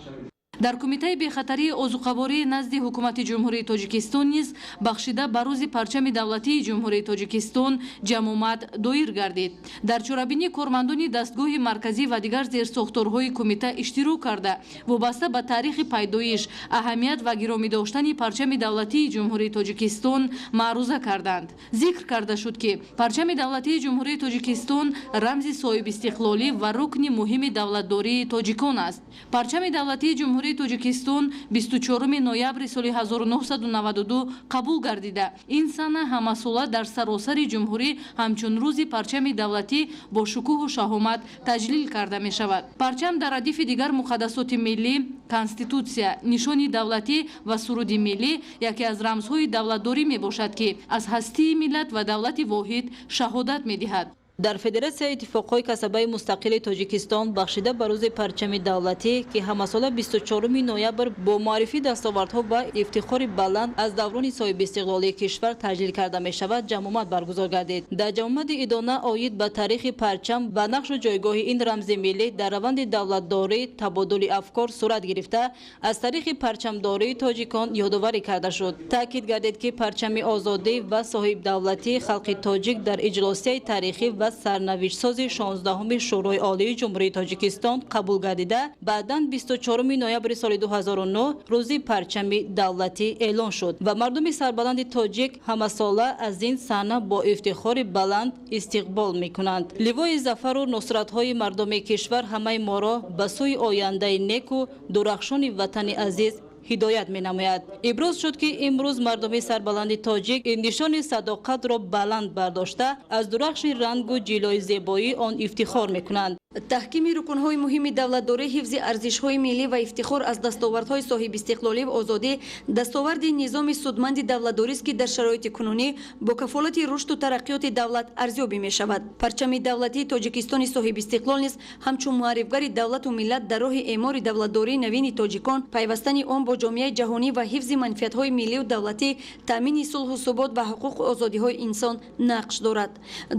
дар кумитаи бехатарии озуқавории назди ҳукумати ҷумҳурии тоҷикистон низ бахшида ба рӯзи парчами давлатии ҷумҳурии тоҷикистон ҷамъомад доир гардид. дар чорабинӣ кормандони дастгоҳи марказӣ ва дигар зерсохторҳои кумита иштирок карда вобаста ба таърихи пайдоиш, аҳамият ва гиромӣ доштани парчами давлатии ҷумҳурии тоҷикистон маъруза карданд. зикр карда шуд ки парчами давлатии ҷумҳурии тоҷикистон рамзи соҳибистиқлолӣ ва рукни муҳими давлатдории тоҷикон аст. парчами давлатии ҷумҳурии ҷумҳурии тоҷикистон 24 ноябри соли 1992 қабул гардида ин сана ҳамасола дар саросари ҷумҳурӣ ҳамчун рӯзи парчами давлатӣ бо шукӯҳу шаҳомат таҷлил карда мешавад. парчам дар радифи дигар муқаддасоти миллӣ, конститутсия, нишони давлатӣ ва суруди миллӣ яке аз рамзҳои давлатдорӣ мебошад ки аз ҳастии миллат ва давлати воҳид шаҳодат медиҳад. дар Федератсияи иттифоқҳои касабаи мустақили Тоҷикистон бахшида ба рӯзи парчами давлатӣ ки ҳамасола 24 ноябр бо муаррифии дастовардҳо ва ифтихори баланд аз даврони соҳибистиқлолии кишвар таҷлил карда мешавад ҷамъомад баргузор гардид. дар ҷамъомади идона оид ба таърихи парчам ба нақшу ҷойгоҳи ин рамзи миллӣ дар раванди давлатдорӣ табодули афкор сурат гирифта аз таърихи парчамдории тоҷикон ёдоварӣ карда шуд. таъкид гардид ки парчами озодӣ ва соҳибдавлатии халқи тоҷик дар иҷлосияи таърихӣ ва сарнавиштсози 16 шӯрои олии ҷумҳурии тоҷикистон қабул гардида баъдан 24 ноябри соли 2009 рӯзи парчами давлатӣ эълон шуд ва мардуми сарбаланди тоҷик ҳамасола аз ин саҳна бо ифтихори баланд истиқбол мекунанд. ливои зафару нусратҳои мардуми кишвар ҳамаи моро ба сӯи ояндаи неку дурахшони ватани азиз ҳидоят менамояд. иброз шуд ки имрӯз мардуми сарбаланди тоҷик нишони садоқатро баланд бардошта аз дурахши рангу ҷилои зебоии он ифтихор мекунанд. таҳкими рукунҳои муҳими давлатдорӣ, ҳифзи арзишҳои миллӣ ва ифтихор аз дастовардҳои соҳибистиқлолӣ ва озодӣ дастоварди низоми судманди давлатдорист ки дар шароити кунунӣ бо кафолати рушду тараққиёти давлат арзёбӣ мешавад. парчами давлатии тоҷикистони соҳибистиқлол низ ҳамчун муаррифгари давлату миллат дар роҳи эъмори давлатдории навини тоҷикон, пайвастани он бо ҷомеаи ҷаҳонӣ ва ҳифзи манфиатҳои миллию давлатӣ, таъмини сулҳу субот ва ҳуқуқу озодиҳои инсон нақш дорад.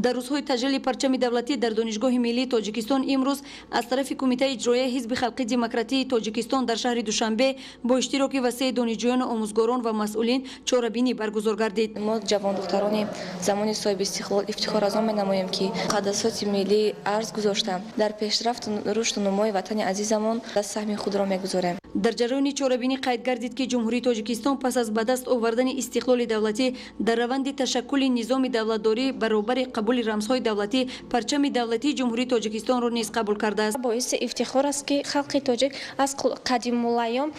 дар рӯзҳои таҷлили парчами давлатӣ дар донишгоҳи миллии тоҷикистон имрӯз аз тарафи кумитаи иҷроияи ҳизби халқи демократии тоҷикистон дар шаҳри душанбе бо иштироки васеъи донишҷӯёну омӯзгорон ва масъулин чорабинӣ баргузор гардид. мо ҷавондухтарони замони соҳибистиқлол ифтихор аз он менамоем ки муқаддасоти миллӣ арз гузошта дар пешрафту рушду нумои ватани азизамон саҳми худро мегузорем. дар ҷараёни чорабинӣ қайд гардид ки ҷумҳурии тоҷикистон пас аз ба даст овардани истиқлоли давлатӣ дар раванди ташаккули низоми давлатдорӣ баробари қабули рамзҳои давлатӣ парчами давлатии ҷумҳурии тоҷикистонро низ қабул кардааст. боиси ифтихор аст ки халқи тоҷик аз қадимулайём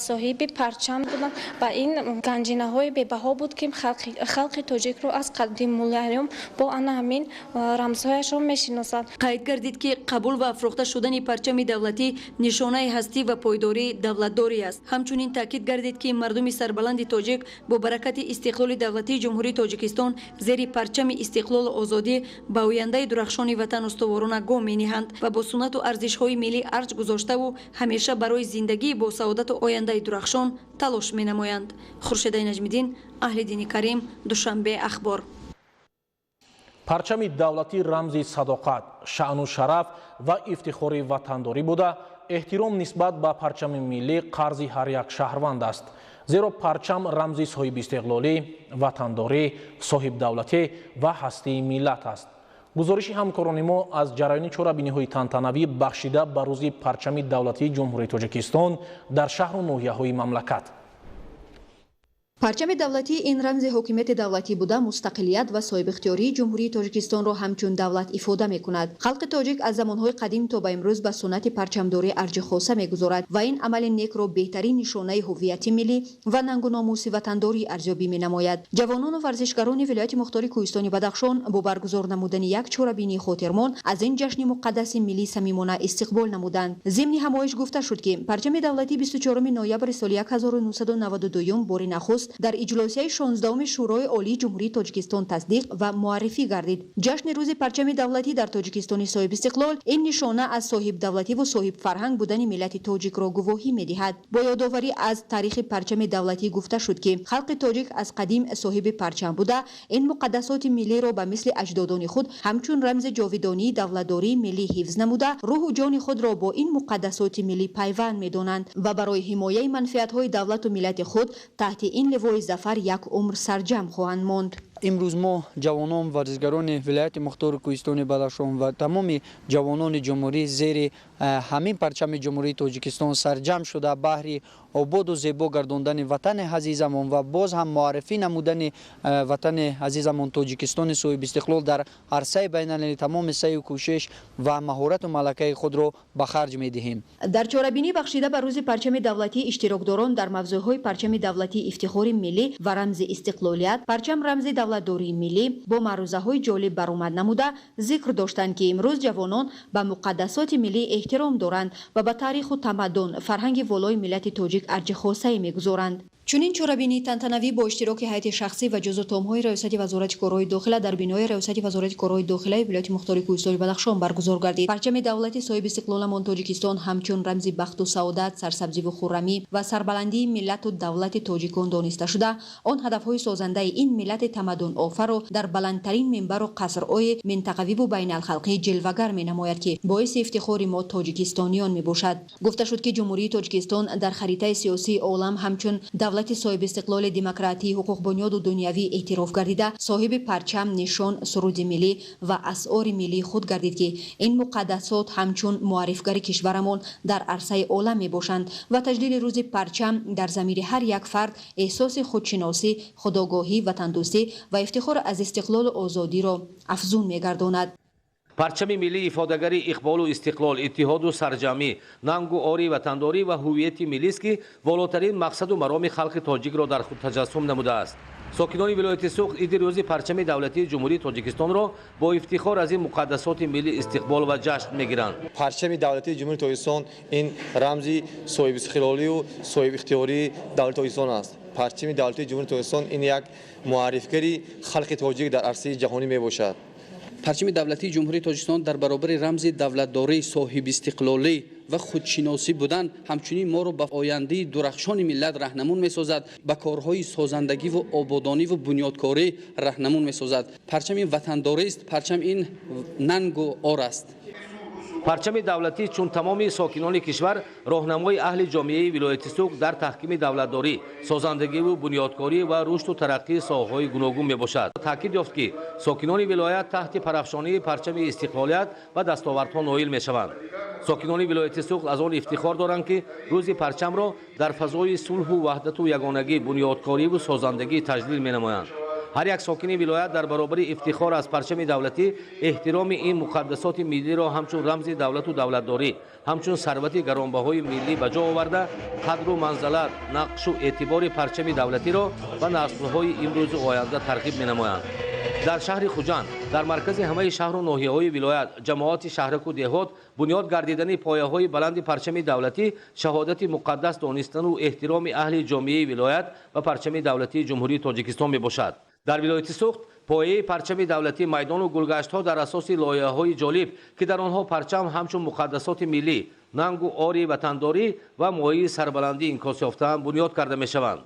соҳиби парчам буданд ва ин ганҷинаҳои бебаҳо буд ки халқи тоҷикро аз қадимулайём бо ана ҳамин рамзҳояшро мешиносад. қайд гардид ки қабул ва афрохта шудани парчами давлатӣ нишонаи ҳастӣ ва пойдории давлатдорӣ аст. ҳамчунин таъкид гардид ки мардуми сарбаланди тоҷик бо баракати истиқлоли давлатии ҷумҳурии тоҷикистон зери парчами истиқлолу озодӣ ба ояндаи дурахшони ватан устуворона гом мениҳанд ва бо суннату арзишҳои миллӣ арҷ гузоштаву ҳамеша барои зиндагии бо саодату ояндаи дурахшон талош менамоянд. хуршедаи наҷмиддин, аҳли дини карим, душанбе ахбор. парчами давлатӣ рамзи садоқат, шаъну шараф ва ифтихори ватандорӣ буда, эҳтиром нисбат ба парчами миллӣ қарзи ҳар як шаҳрванд аст. зеро парчам рамзи соҳибистиқлолӣ, ватандорӣ, соҳибдавлатӣ ва ҳастии миллат аст. гузориши ҳамкорони мо аз ҷараёни чорабиниҳои тантанавӣ бахшида ба рӯзи парчами давлатии ҷумҳурии тоҷикистон дар шаҳру ноҳияҳои мамлакат. парчами давлатӣ ин рамзи ҳокимияти давлатӣ буда мустақилият ва соҳибихтиёрии ҷумҳурии тоҷикистонро ҳамчун давлат ифода мекунад. халқи тоҷик аз замонҳои қадим то ба имрӯз ба суннати парчамдорӣ арҷи хоса мегузорад ва ин амали некро беҳтарин нишонаи ҳуввияти миллӣ ва нангу номуси ватандорӣ арзёбӣ менамояд. ҷавонону варзишгарони вилояти мухтори кӯҳистони Бадахшон бо баргузор намудани як чорабинии хотирмон аз ин ҷашни муқаддаси миллӣ самимона истиқбол намуданд. зимни ҳамоиш гуфта шуд ки парчами давлатӣ 24 ноябри соли 1992 бори нахуст дар иҷлосияи 16 шӯрои олии ҷумҳурии тоҷикистон тасдиқ ва муаррифӣ гардид. ҷашни рӯзи парчами давлатӣ дар тоҷикистони соҳибистиқлол ин нишона аз соҳибдавлативу соҳибфарҳанг будани миллати тоҷикро гувоҳӣ медиҳад. бо ёдоварӣ аз таърихи парчами давлатӣ гуфта шуд ки халқи тоҷик аз қадим соҳиби парчам буда ин муқаддасоти миллиро ба мисли аҷдодони худ ҳамчун рамзи ҷовидонии давлатдории миллӣ ҳифз намуда рӯҳу ҷони худро бо ин муқаддасоти миллӣ пайванд медонанд ва барои ҳимояи манфиатҳои давлату миллати худ таҳти ин ливои зафар як умр сарҷам хоҳанд монд. امروز ما جوانان ورزشگران ولایت مختار کوهستان بدخشان و تمام جوانان جمهوری زیر همین پرچم جمهوری تاجیکستان سرجم شده بهر آباد و زیبا گرداندن وطن عزیزمان و باز هم معرفی نمودن وطن عزیزمان تاجیکستان صاحب استقلال در عرصه بین‌المللی تمام سعی و کوشش و مهارت و ملکه خود را به خرج می‌دهیم. در چهاربینی بخشیده به روز پرچم دولتی اشتراکداران در موضوعهای پرچم دولتی افتخار ملی و رمز استقلالیت، پرچم رمز دولتداری ملی با معروضه‌های جالب برآمد نموده ذکر داشتند که امروز جوانان به مقدسات ملی احترام دارند و به تاریخ و تمدن فرهنگ والای ملت تاجیک ارج خاصه می‌گذارند. چنین چهاربینی تنتنوی با اشتراک هیئت شخصی و جزو تام‌های ریاست وزارت کارهای داخله در بینای ریاست وزارت کارهای داخله ولایت مختار کوهستان بدخشان برگزار گردید. پرچم دولتی صاحب استقلال تاجیکستان همچون رمز بخت و سعادت، سرسبزی و خرمی و سربلندی ملت و دولت تاجیکان دانسته شده، آن هدف‌های سازنده این ملت تمدن آفر را در بلندترین منبر و قصرهای منطقوی و بین الخلقی جلوه‌گر می‌نماید که باعث افتخار ما تاجیکستانیان می‌باشد. گفته شد که جمهوری تاجیکستان در خریطه سیاسی عالم همچون دولت صاحب استقلال دموکراتی، حقوق بنیاد و دنیوی اعتراف گردیده، صاحب پرچم، نشان، سرود ملی و اسعار ملی خود گردید که این مقدسات همچون معرفگر کشورمان در عرصه عالم می باشند و تجلیل روز پرچم در ضمیر هر یک فرد احساس خودشناسی، خودآگاهی، وطندوستی و افتخار از استقلال و آزادی را افزون می گرداند. پرچم ملی افادگری اقبال و استقلال، اتحاد و سرجمی، ننگ و آری وطنداری و هویت ملی است که والاترین مقصد و مرام خلق تاجیک را در خود تجسم نموده است. ساکنان ولایت سوخت عید روز پرچم دولتی جمهوری تاجیکستان را با افتخار از این مقدسات ملی استقبال و جشن میگیرند. پرچم دولتی جمهوری تاجیکستان این رمزی صاحب استقلالی و صاحب اختیاری دولت تاجیکستان است. پرچم دولتی جمهوری تاجیکستان این یک معرفگری خلق تاجیک در عرصه جهانی می باشد. پرچم دولتی جمهوری تاجیکستان در برابر رمز دولتداری، صاحب استقلالی و خودشناسی بودن همچنین ما را به آینده درخشان ملت راهنمون می‌سازد، به کارهای سازندگی و آبادانی و بنیادکاری راهنمون می‌سازد. پرچم این وطنداری است، پرچم این ننگ و آر است. پرچم دولتی چون تمام ساکنان کشور راهنمای اهل جامعه ولایت سوخت در تحکیم دولتداری، سازندگی و بنیادکاری و رشد و ترقی ساحه‌های گوناگون میباشد. تاکید یافت که ساکنان ولایت تحت پرافشانی پرچم استقلالیت و دستاوردها نائل میشوند. ساکنان ولایت سوخت از آن افتخار دارند که روز پرچم را در فضای صلح و وحدت و یگانگی، بنیادکاری و سازندگی تجلیل می‌نمایند. هر یک ساکن ولایت در برابر افتخار از پرچم دولتی احترام این مقدسات ملی را همچون رمز دولت و دولتداری، همچون ثروت گرانبهای ملی به جا آورده، قدر و منزلت، نقش و اعتبار پرچم دولتی را و نسل‌های امروز و آینده ترغیب می‌نمایند. در شهر خوجند، در مرکز همه شهر و ناحیه‌های ولایت، جماعت شهرک و دهات بنیاد گردیدن پایه‌های بلند پرچم دولتی شهادت مقدس دانستن و احترام اهل جامعه ولایت و پرچم دولتی جمهوری تاجیکستان میباشد. در ولایت سوخت پایه پرچم دولتی میدان و گلگشت‌ها در اساس لایحه‌های جالب که در آنها پرچم همچون مقدسات ملی، ننگ و آری وطنداری و مایه سربلندی انعکاس یافته‌اند بنیاد کرده می‌شوند.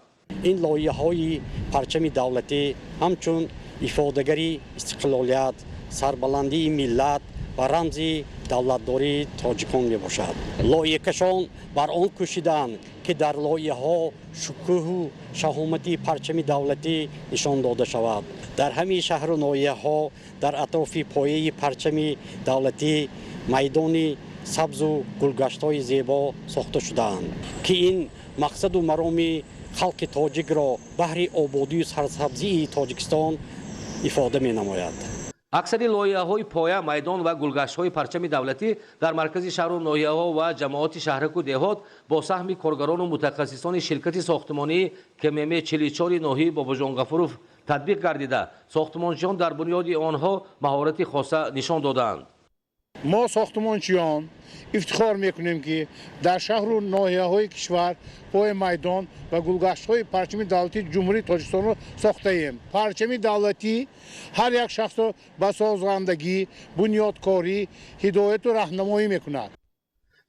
این لایحه‌های پرچم دولتی همچون افادگری استقلالیت، سربلندی ملت و رمز دولتداری تاجیکان میباشد. لایحه‌کشان بر آن کوشیدند که در لایحه‌ها شکوه و شهامت پرچم دولتی نشان داده شود. در همه شهر و ناحیه‌ها در اطراف پایه پرچم دولتی میدان سبز و گلگشت‌های زیبا ساخته شده‌اند که این مقصد و مرام خلق تاجیک را بهر آبادی و سرسبزی تاجیکستان ifade می‌نماید. اکثر لایحه‌های پایه، میدان و گلگشت‌های پرچم دولتی در مرکز شهر و ناحیه‌ها و جماعت شهرک و دهات با سهم کارگران و متخصصان شرکت ساختمانی کمم 44 ناحیه باباجان غفورов تطبیق گردیده ساختمانچیان در بنیاد آنها مهارت خاصه نشان دادند. ما ساختمانچیان افتخار میکنیم که در شهر و ناحیه‌های کشور پای میدان و گلگشت‌های پرچم دولتی جمهوری تاجیکستان را ساخته ایم. پرچم دولتی هر یک شخص را به سازندگی، بنیادکاری، هدایت و راهنمایی میکند.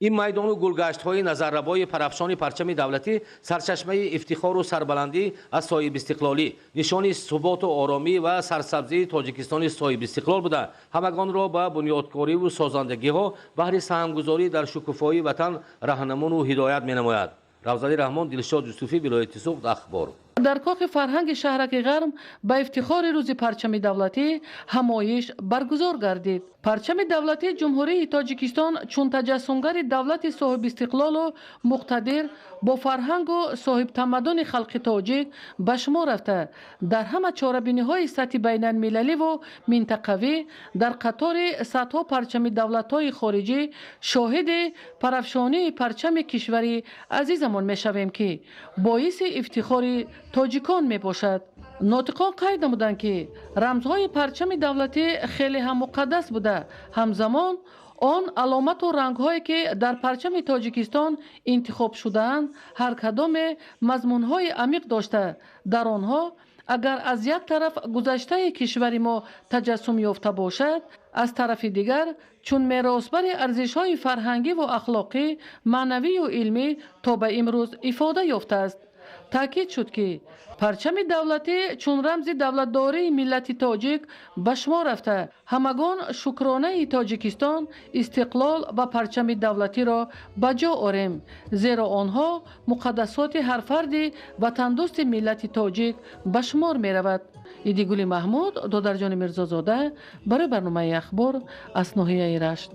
این میدان و گلگشت‌های نظرربای پرافشان پرچم دولتی سرچشمه افتخار و سربلندی از صاحب استقلالی، نشان ثبات و آرامی و سرسبزی تاجیکستان صاحب استقلال بوده. همگان را به بنیادکاری و سازندگی‌ها بهر سهمگذاری در شکوفایی وطن راهنمون و هدایت می‌نماید. روزالی رحمان، دلشاد یوسفی، ولایت سوخت، اخبار. در کاخ فرهنگ شهرک غرم به افتخار روز پرچم دولتی همایش برگزار گردید. پرچم دولتی جمهوری تاجیکستان چون تجسمگر دولت صاحب استقلال و مقتدر با فرهنگ و صاحب تمدن خلق تاجیک به شمار رفته در همه چاره‌بینی‌های سطح بین المللی و منطقوی در قطار صدها پرچم دولت‌های خارجی شاهد پرافشانی پرچم کشوری عزیزمان می‌شویم که باعث افتخار تاجیکان میباشد. ناطقان قید نمودند که رمزهای پرچم دولتی خیلی هم مقدس بوده، همزمان آن علامت و رنگ‌هایی که در پرچم تاجیکستان انتخاب شده‌اند هر کدام مضمون‌های عمیق داشته. در آنها اگر از یک طرف گذشته کشور ما تجسم یافته باشد، از طرف دیگر چون میراثبر ارزش‌های فرهنگی و اخلاقی، معنوی و علمی تا به امروز افاده یافته است. تاکید شد که پرچم دولتی چون رمز دولتداری ملت تاجیک به شمار رفته، همگان شکرانه تاجیکستان استقلال و پرچم دولتی را به جا آوریم، زیرا آنها مقدسات هر فرد وطندوست ملت تاجیک به شمار می رود. ایدیگولی محمود، دادرجان میرزازاده، برای برنامه اخبار از ناحیه رشت.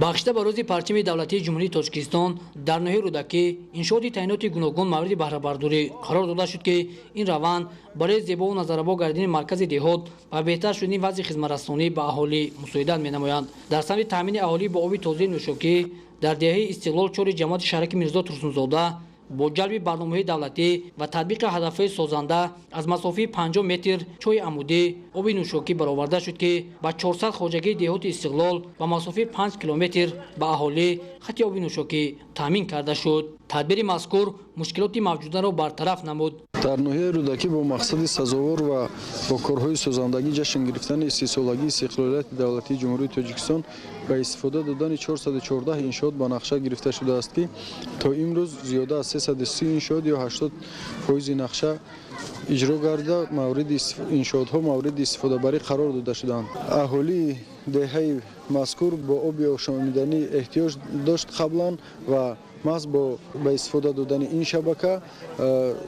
بخشیده به روز پرچم دولتی جمهوری تاجیکستان در ناحیه رودکی انشاء تعینات گوناگون مورد بهره برداری قرار داده شد که این روند برای زیبا و نظرآباد گردیدن مرکز دهات و بهتر شدن وضع خدمت‌رسانی به اهالی مساعدت می‌نمایند. در سمت تامین اهالی با آب تازه نوشابه در دهه استقلال چور جماعت شهرک میرزا ترسونزاده با جلب برنامه‌های دولتی و تطبیق هدف‌های سازنده از مسافه 50 متر چوی عمودی آب نوشابه برآورده شد که با 400 خواجگی دهات استقلال و مسافه 5 کیلومتر به اهالی خط آب نوشابه تامین کرده شد. تدبیر مذکور مشکلات موجوده را برطرف نمود. در ناحیه رودکی با مقصد سزاوار و با کارهای سازندگی جشن گرفتن 30 سالگی استقلالیت دولتی جمهوری تاجیکستان به استفاده دادن 414 انشاءات با نقشه گرفته شده است که تا امروز زیاده از 330 انشاءات یا 80% نقشه اجرا گردیده انشاءات ها مورد استفاده بری قرار داده شدند. اهالی دهه مذکور با آب آشامیدنی احتیاج داشت قبلا و محض با استفاده دادن این شبکه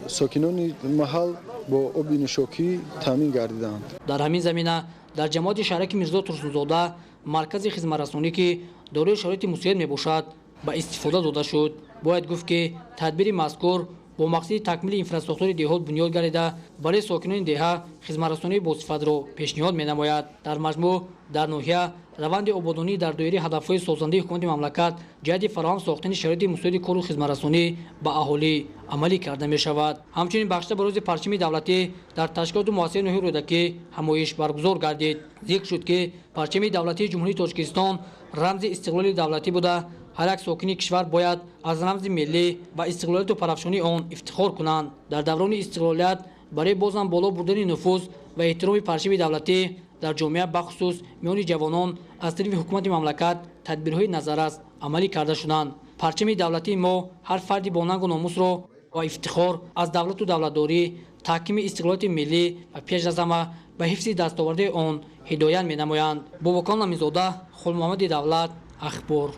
ساکنان محل با آب نوشابه تامین گردیدند. در همین زمینه در جماعت شهرک میرزا ترسونزاده مرکز خدمت‌رسانی که دارای شرایط مساعد میباشد به استفاده داده شد. باید گفت که تدبیر مذکور با مقصد تکمیل اینفراستراکچور دهات بنیاد گردیده برای ساکنان دهه خدمت‌رسانی با صفت را پیشنهاد می‌نماید. در مجموع در ناحیه روند آبادانی در دایره هدف‌های سازنده حکومت مملکت جهت فراهم ساختن شرایط مساعد کار و خدمت‌رسانی به اهالی عملی کرده می‌شود. همچنین بخشیده به روز پرچم دولتی در تشکیلات مؤسسه ناحیه رودکی همایش برگزار گردید. ذکر شد که پرچم دولتی جمهوری تاجیکستان رمز استقلال دولتی بوده. هر یک ساکن کشور باید از رمز ملی و استقلالیت و پرافشانی آن افتخار کنند. در دوران استقلالیت برای بازم بالا بردن نفوذ و احترام پرچم دولتی در جامعه بخصوص میان جوانان از طرف حکومت مملکت تدبیرهای نظررس عملی کرده شدند. پرچم دولتی ما هر فردی با ننگ و ناموس را با افتخار از دولت و دولتداری تحکیم استقلالیت ملی و پیش از همه به حفظ دستاوردهای آن هدایت می‌نمایند. باباکان نمیزاده، خل محمد دولت، اخبار.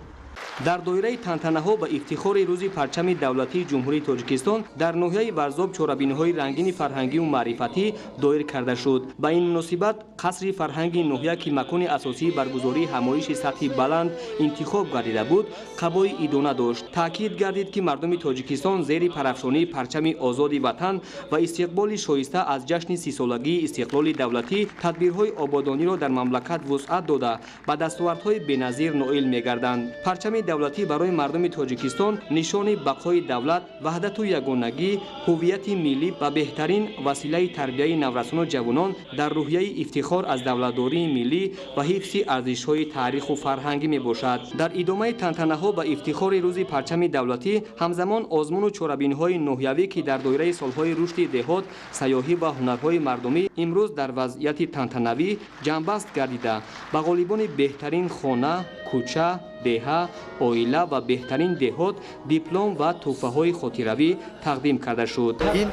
در دایره تنتنه‌ها به افتخار روز پرچم دولتی جمهوری تاجیکستان در ناحیه ورزاب چورابینی‌های رنگین فرهنگی و معرفتی دایر کرده شد. با این مناسبت قصر فرهنگی ناحیه که مکان اساسی برگزاری همایش سطحی بلند انتخاب گردیده بود، قبای ادامه داشت. تاکید گردید که مردم تاجیکستان زیر پرافشانی پرچم آزاد وطن و استقبال شایسته از جشن 30 سالگی استقلال دولتی تدبیرهای آبادانی را در مملکت وسعت داده به دستاوردهای بی‌نظیر نائل می‌گردند. پرچم دولتی برای مردم تاجیکستان نشان بقای دولت، وحدت و یگانگی، هویت ملی و بهترین وسیله تربیت نوجوانان و جوانان در روحیه افتخار از دولتداری ملی و حفظ ارزش‌های تاریخ و فرهنگی میباشد. در ادامه تنتنه‌ها به افتخار روز پرچم دولتی همزمان آزمون و چورابین‌های ناحیوی که در دایره سال‌های رشد دهات، سیاحی و هنرهای مردمی امروز در وضعیت تنتنوی جنبست گردیده به غالبان بهترین خانه، کوچه، دهه، عائله و بهترین دهات دیپلم و تحفه‌های خاطروی تقدیم کرده شد. این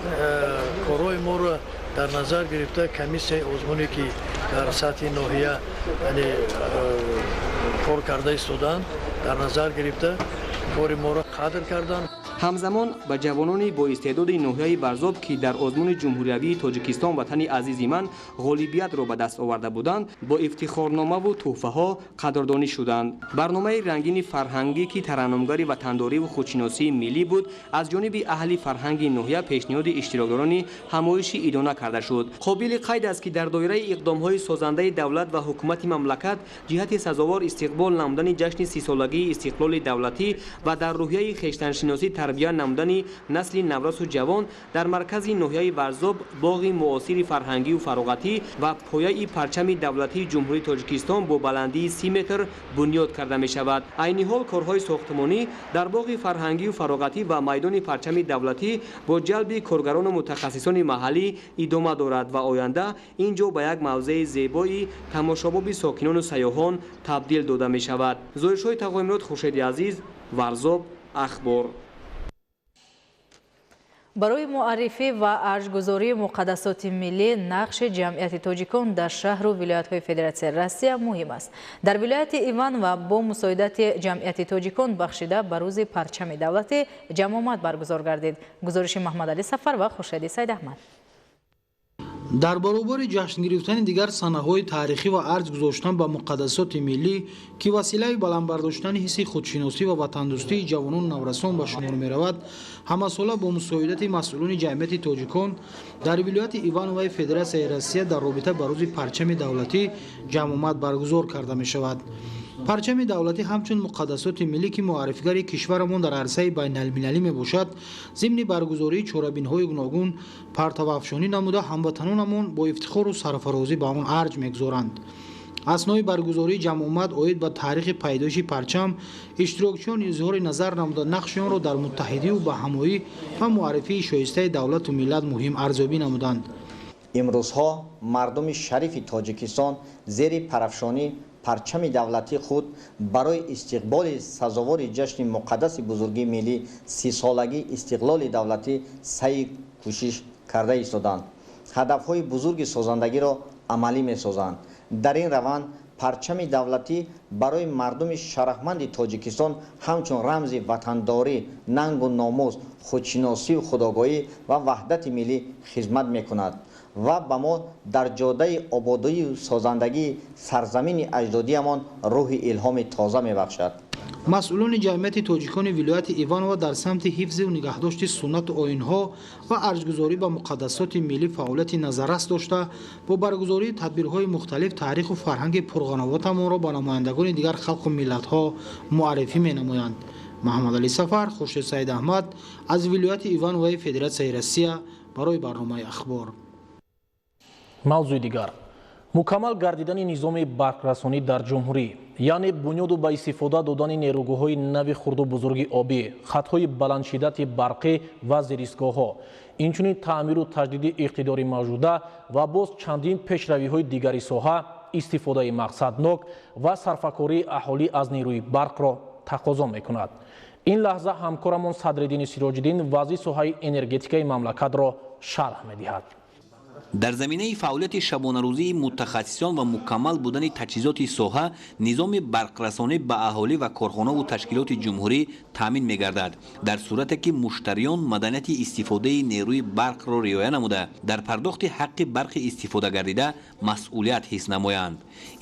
کارهای ما را در نظر گرفته کمیسیون آزمونی که در سطح ناحیه یعنی کار کرده ایستادند در نظر گرفته کار ما را قدر کردند. ҳамзамон ба ҷавонони боистеъдоди ноҳияи барзоб ки дар озмуни ҷумҳуриявии тоҷикистон ватани азизи ман ғолибиятро ба даст оварда буданд бо ифтихорномаву тӯҳфаҳо қадрдонӣ шуданд. барномаи рангини фарҳангӣ ки тараннумгари ватандориву худшиносии миллӣ буд аз ҷониби аҳли фарҳанги ноҳия пешниҳоди иштирокдорони ҳамоиши идона карда шуд. қобили қайд аст ки дар доираи иқдомҳои созандаи давлат ва ҳукумати мамлакат ҷиҳати сазовор истиқбол намудани ҷашни 30-солагии истиқлоли давлатӣ ва дар рӯҳияи хештаншиносӣ тарбия намудани насли наврасу ҷавон дар маркази ноҳияи Варзоб боғи муосири фарҳангию фароғатӣ ва пояи парчами давлатии ҷумҳурии Тоҷикистон бо баландии 30 метр бунёд карда мешавад. айни ҳол корҳои сохтмонӣ дар боғи фарҳангию фароғатӣ ва майдони парчами давлатӣ бо ҷалби коргарону мутахассисони маҳаллӣ идома дорад ва оянда ин ҷо ба як мавзеи зебои тамошобоби сокинону сайёҳон табдил дода мешавад. зоҳиршоҳи тағоимрод, Хуршеди Азиз, Варзоб, Ахбор. барои муаррифӣ ва арҷгузории муқаддасоти миллӣ нақши ҷамъияти тоҷикон дар шаҳру вилоятҳои Федератсияи Россия муҳим аст. дар вилояти Иванова бо мусоидати ҷамъияти тоҷикон бахшида ба рӯзи парчами давлатӣ ҷамъомад баргузор гардид. гузориши Маҳмадалӣ Сафар ва Хуршеди Сайдаҳмад. дар баробари ҷашн гирифтани дигар санаҳои таърихӣ ва арҷ гузоштан ба муқаддасоти миллӣ ки василаи баландбардоштани ҳисси худшиносӣ ва ватандӯстии ҷавонони наврасон ба шумор меравад, ҳамасола бо мусоидати масъулони ҷамъияти тоҷикон дар вилояти Ивановаи Федератсияи Россия дар робита ба рӯзи парчами давлатӣ ҷамъомад баргузор карда мешавад. парчами давлатӣ ҳамчун муқаддасоти миллӣ ки муаррифгари кишварамон дар арсаи байналмилалӣ мебошад, зимни баргузории чорабинҳои гуногун партовафшонӣ намуда ҳамватанонамон бо ифтихору сарфарозӣ ба он арҷ мегузоранд. аснои баргузории ҷамъомад оид ба таърихи пайдоиши парчам, иштирокчиён изҳори назар намуда нақши онро дар муттаҳидию ба ҳамоӣ ва муаррифии шоистаи давлату миллат муҳим арзёбӣ намуданд. имрӯзҳо мардуми шарифи Тоҷикистон зери парафшонӣ парчами давлати худ барои истиқболи сазовори ҷашни муқаддаси бузургии миллӣ 30-солагии истиқлоли давлатӣ саъи кӯшиш карда истоданд. ҳадафҳои бузурги созандагиро амалӣ месозанд. дар ин раванд парчами давлатӣ барои мардуми шарафманди Тоҷикистон ҳамчун рамзи ватандорӣ, нангу номус, худшиносию худогоҳӣ ва ваҳдати миллӣ хизмат мекунад ва ба мо дар ҷодаи ободию созандагии сарзамини аҷдодиамон рӯҳи илҳоми тоза мебахшад. масъулони ҷамъияти тоҷикони вилояти Иванова дар самти ҳифзу нигаҳдошти суннату оинҳо ва арҷгузорӣ ба муқаддасоти миллӣ фаъолияти назаррас дошта бо баргузории тадбирҳои мухталиф таъриху фарҳанги пурғановатамонро ба намояндагони дигар халқу миллатҳо муаррифӣ менамоянд. Маҳмадалӣ Сафар, Хуршед Сайдаҳмад аз вилояти Ивановаи Федератсияи Россия барои барномаи ахбор. мавзӯи дигар мукаммал гардидани низоми барқрасонӣ дар ҷумҳурӣ, яъне бунёду ба истифода додани нерӯгоҳҳои нави хурду бузурги обӣ, хатҳои баландшиддати барқӣ ва зеристгоҳҳо, инчунин таъмиру таҷдиди иқтидори мавҷуда ва боз чандин пешравиҳои дигари соҳа истифодаи мақсаднок ва сарфакории аҳолӣ аз нерӯи барқро тақозо мекунад. ин лаҳза ҳамкорамон Садриддини Сироҷиддин вазiri соҳаи энергетикаи мамлакатро шарҳ медиҳад. дар заминаи фаъолияти шабонарӯзии мутахассисон ва мукаммал будани таҷҳизоти соҳа низоми барқрасонӣ ба аҳолӣ ва корхонаву ташкилоти ҷумҳурӣ таъмин мегардад, дар сурате ки муштариён маданияти истифодаи нерӯи барқро риоя намуда дар пардохти ҳаққи барқи истифода гардида масъулият ҳис намоянд.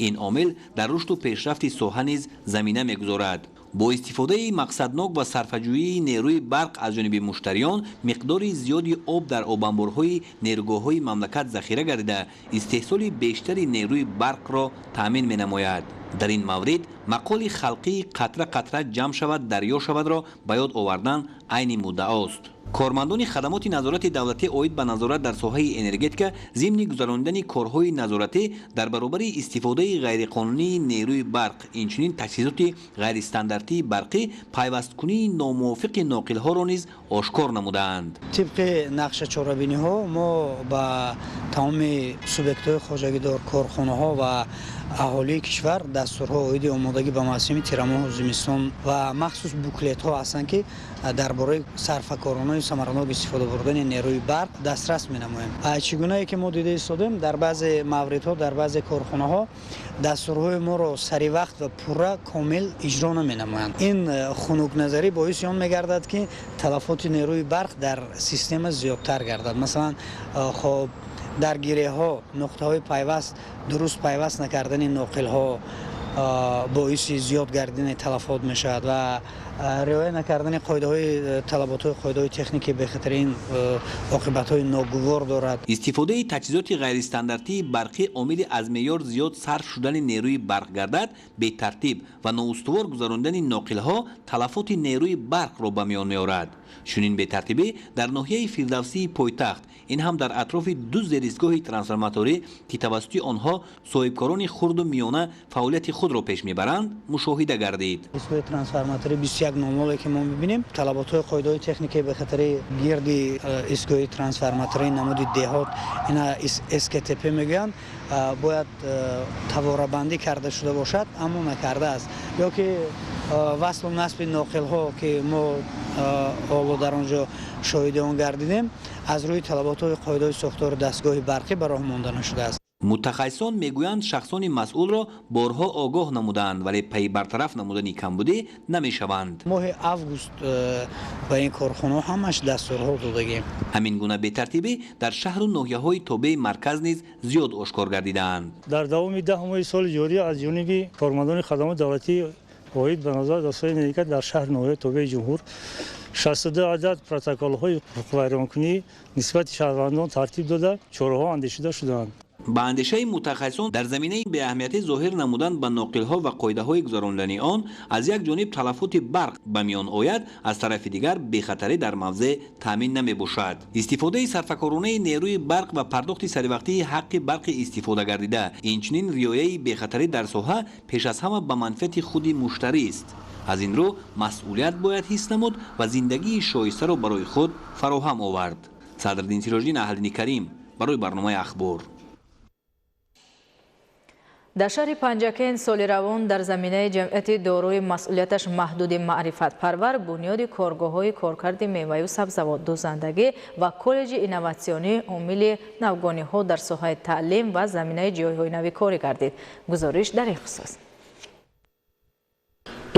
ин омил дар рушду пешрафти соҳа низ замина мегузорад. бо истифодаи мақсаднок ва сарфаҷӯии нерӯи барқ аз ҷониби муштариён миқдори зиёди об дар обанборҳои нерӯгоҳҳои мамлакат захира гардида истеҳсоли бештари нерӯи барқро таъмин менамояд. дар ин маврид мақоли халқии қатра қатра ҷамъ шавад дарьё шавадро ба ёд овардан айни муддаост. кормандони хадамоти назорати давлатӣ оид ба назорат дар соҳаи энергетика зимни гузарондани корҳои назоратӣ дар баробари истифодаи ғайриқонунии нерӯи барқ, инчунин таҷҳизоти ғайристандартии барқӣ пайвасткунии номувофиқи ноқилҳоро низ ошкор намудаанд. тибқи нақша чорабиниҳо мо ба тамоми субъектҳои хоҷагидор, корхонаҳо ва аҳолии кишвар дастурҳо оиди омода омодагӣ ба мавсими тирамоҳу зимистон ва махсус буклетҳо ҳастанд ки дар бораи сарфакоронаи самаранок истифода бурдани нерӯи барқ дастрас менамоем. Чӣ гунае ки мо дида истодем, дар баъзе мавридҳо, дар баъзе корхонаҳо дастурҳои моро саривақт ва пурра комил иҷро наменамоянд. Ин хунукназарӣ боиси он мегардад ки талафоти нерӯи барқ дар система зиёдтар гардад. Масалан, хоб дар гиреҳҳо нуқтаҳои пайваст дуруст пайваст накардани ноқилҳо боиси зиёд гардидани талафот мешавад ва риоя накардани қоидаҳои талаботҳои қоидаҳои техникии бехатари ин оқибатҳои ногувор дорад. истифодаи таҷҳизоти ғайристандартии барқӣ омили аз меъёр зиёд сарф шудани нерӯи барқ гардад, бетартиб ва ноустувор гузарондани ноқилҳо талафоти нерӯи барқро ба миён меорад. чунин бетартибӣ дар ноҳияи фирдавсии пойтахт, ин ҳам дар атрофи ду зеристгоҳи трансформаторӣ ки тавассути онҳо соҳибкорони хурду миёна фаъолияти худро пеш мебаранд, мушоҳида гардид. Истифодаи трансформаторӣ 21 номоле ки мо мебинем, талаботҳои қоидаҳои техникаи бехатари гирди истгоҳи трансформатории намуди деҳот, ина СКТП мегӯянд, бояд таворабандӣ карда шуда бошад, аммо накардааст. ё ки васлу насби ноқилҳо ки мо ҳоло дар он ҷо шоҳиди он гардидем, аз рӯи талаботҳои қоидаҳои сохтори дастгоҳи барқӣ ба роҳ монда нашудааст. мутахассисон мегӯянд шахсони масъулро борҳо огоҳ намуданд, вале пай бартараф намудани камбудӣ намешаванд. моҳи август ба ин корхонаҳо ҳамаш дастурҳо додагем. ҳамин гуна бетартибӣ дар шаҳру ноҳияҳои тобеи марказ низ зиёд ошкор гардидаанд. дар давоми 10 моҳи соли ҷорӣ аз ҷониби кормандони хадамоти давлатӣ оид ба назар дастурҳои мемлекат дар шаҳри ноҳияи тобеи ҷумҳур 62 адад протоколҳои ҳуқуқвайронкунӣ нисбати шаҳрвандон тартиб дода чораҳо андешида шуданд. ба андешаи мутахассисон дар заминаи беаҳамиятӣ зоҳир намудан ба ноқилҳо ва қоидаҳои гузарондани он аз як ҷониб талафоти барқ ба миён ояд, аз тарафи дигар бехатарӣ дар мавзеъ таъмин намебошад. истифодаи сарфакоронаи нерӯи барқ ва пардохти саривақтии ҳаққи барқи истифода гардида, инчунин риояи бехатарӣ дар соҳа пеш аз ҳама ба манфиати худи муштарист. аз ин рӯ масъулият бояд ҳис намуд ва зиндагии шоистаро барои худ фароҳам овард. Садриддин Сироҷдин, Аҳлидини Карим, барои барномаи ахбор. дар шаҳри Панҷакен соли равон дар заминаи ҷамъияти дорои масъулияташ маҳдуди маърифатпарвар бунёди коргоҳҳои коркарди меваю сабзавот, дӯзандагӣ ва коллеҷи инноватсионӣ омили навгониҳо дар соҳаи таълим ва заминаи ҷойҳои нави корӣ гардид. гузориш дар ин хусус.